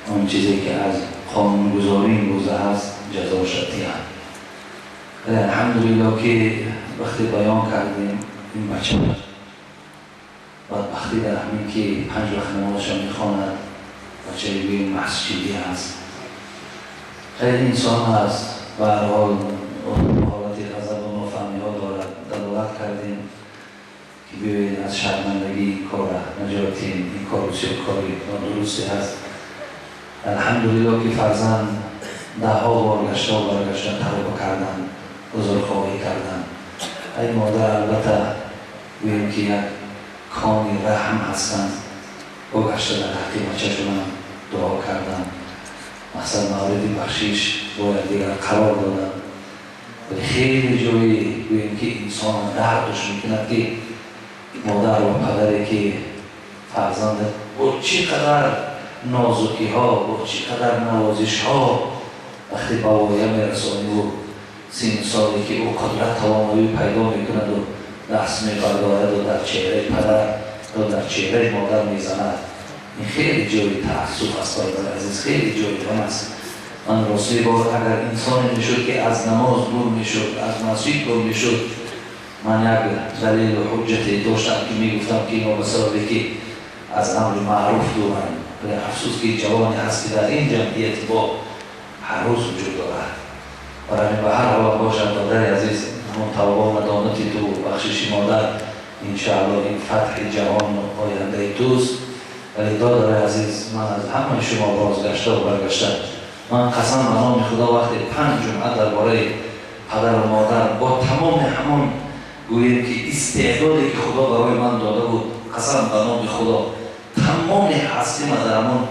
اون چیزی که از قانونگذاری این روزه هست جزا شدید. الحمدلله که وقتی بیان کردیم این بچه بدبختی در همین که 5 وقت نمازش میخواند بچه بین مسجدی هست. خیلی انسان هست و هر حال حالت غضب و نافهمی ها دارد. دلالت کردیم که بیایید از شرمندگی کار نجاتیم. این کار بسیار کاری نادرستی هست. الحمدلله که فرزند 10 بار گشته و برگشته توبه کردن، عذرخواهی کردن. ای مادر البته بگویم که یک کانی رحم هستند. بگشته در حق بچه‌شون دعا کردن. مثلا مورد بخشیش باید دیگر قرار دادن. ولی خیلی جایی بگویم که انسان دردش میکند که مادر و پدری که فرزند با چقدر نازکی ها با چقدر نوازش ها وقتی بوایه میرسانی و سین سالی که او قدرت توانایی پیدا میکند و دست میبردارد و در چهره پدر و در چهره مادر میزند. این خیلی جای تأسف است برادر عزیز. خیلی جای غم است. من راستی بار اگر انسانی میشد که از نماز دور میشد، از مسجد دور میشد، من یک دلیل و حجتی داشتم که میگفتم که ما مسائلی که از امر معروف دورن، ولی افسوس که جوانی هست که در این جمعیت با هر روز وجود دارد. برای به هر حال باشد مادر عزیز، همون توبه و ندامتی تو بخشش مادر انشاءالله این فتح جهان و آینده توست. ولی دادر عزیز، من از همه شما بازگشته و برگشته، من قسم به نام خدا وقتی 5 جمعه درباره پدر و مادر با تمام همون گوییم که استعدادی که خدا برای من داده بود، قسم به نام خدا تمام هستی من در همون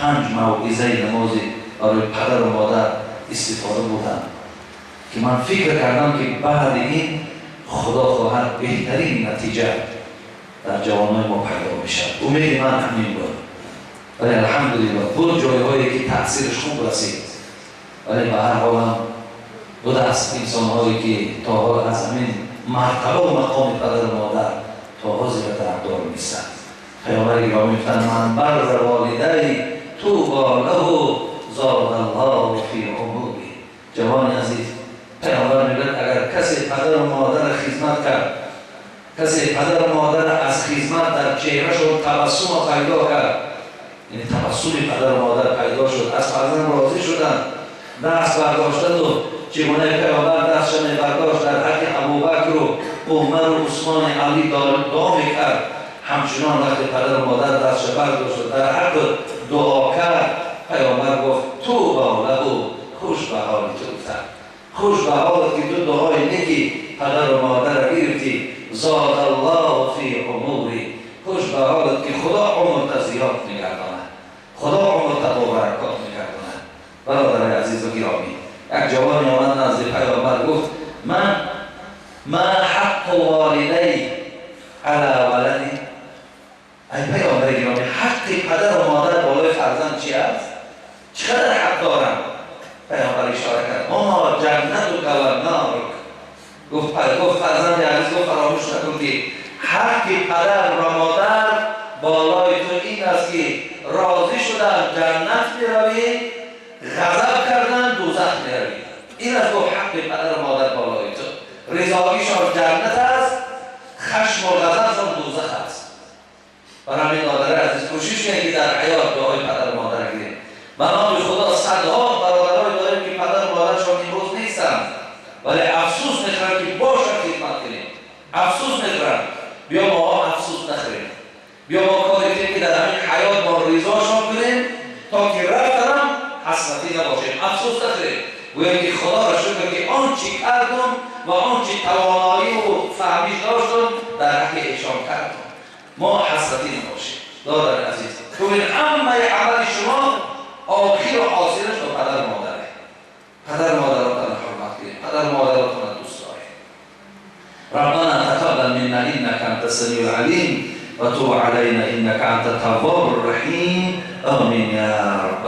5 موعظه نمازی برای پدر و مادر استفاده بودم که من فکر کردم که بعد این خدا خواهد بهترین نتیجه در جوانای ما پیدا میشه. امید من همین بود. ولی الحمدلله بود جایهایی که تأثیرش خوب رسید. ولی به هر حال هم بود از انسانهایی که تا حال از همین مرتبه و مقام پدر و مادر تا حال زیر طرفدار نیستند. پیامبر گرامی میگفتند من بر والدی طوبی له زاد الله فی عمری. جوان عزیز، پیامبر میگوید اگر کسی پدر و مادر خدمت کرد، کسی پدر و مادر از خدمت در چهرهشون تبسم پیدا کرد، یعنی تبسم پدر و مادر پیدا شد، از فرزند راضی شدن، دست برداشتن و چگونه پیامبر دستشان برداشت در حق ابوبکر و عمر و عثمان علی دعا میکرد، همچنان وقتی پدر و مادر دستش برداشت در حق دعا کرد، پیامبر گفت طوبی له، خوش به حال تو، خوش به حالت که تو دعای نیکی پدر و مادر گرفتی، زاد الله فی عمری، خوش به حالت که خدا عمرت زیاد میگرداند، خدا عمرت با برکات میگرداند. برادر عزیز و گرامی، یک جوانی آمد نزد پیامبر گفت من حق والدی علی ولدی. ای پیامبر گرامی، حق پدر و مادر بالای فرزند چی است؟ چقدر حق دارم؟ پیامبر اشاره کرد اما جنتک و نارک. گفت فرزند عزیز، گفت فراموش نکن که حق پدر و مادر بالای تو این است که راضی شدن جنت میروی، غضب کردن دوزخ میروی. این است گفت حق پدر و مادر بالای تو، رضاییشان جنت است، خشم و غضبشان دوزخ است. برای این مادر عزیز کوشش کنید که در حیات دعای پدر و مادر گیرید. به نام خدا صدها برادرای داریم که پدر و مادرشان امروز نیستند، ولی افسوس میخورند که باشد خدمت کنیم، افسوس میخورند. بیا ما افسوس نخوریم، بیا ما کاری کنیم که در همین حیات ما رضاشان کنیم تا که رفتم حسرتی نباشیم، افسوس نخوریم. گویم که خدا را شکر که آنچه کردم و آنچه توانایی و فهمیش داشتم در حق ایشان کردم، ما حسرتی نباشیم. دادر عزیز، ببین همه عمل شما آخر و حاصلش تو پدر و مادره. پدر و مادراتون حرمت کنید، پدر و مادراتون دوست دارید. ربنا تقبل منا انك انت السميع العليم وتب علينا انك انت التواب الرحيم. آمين يا رب.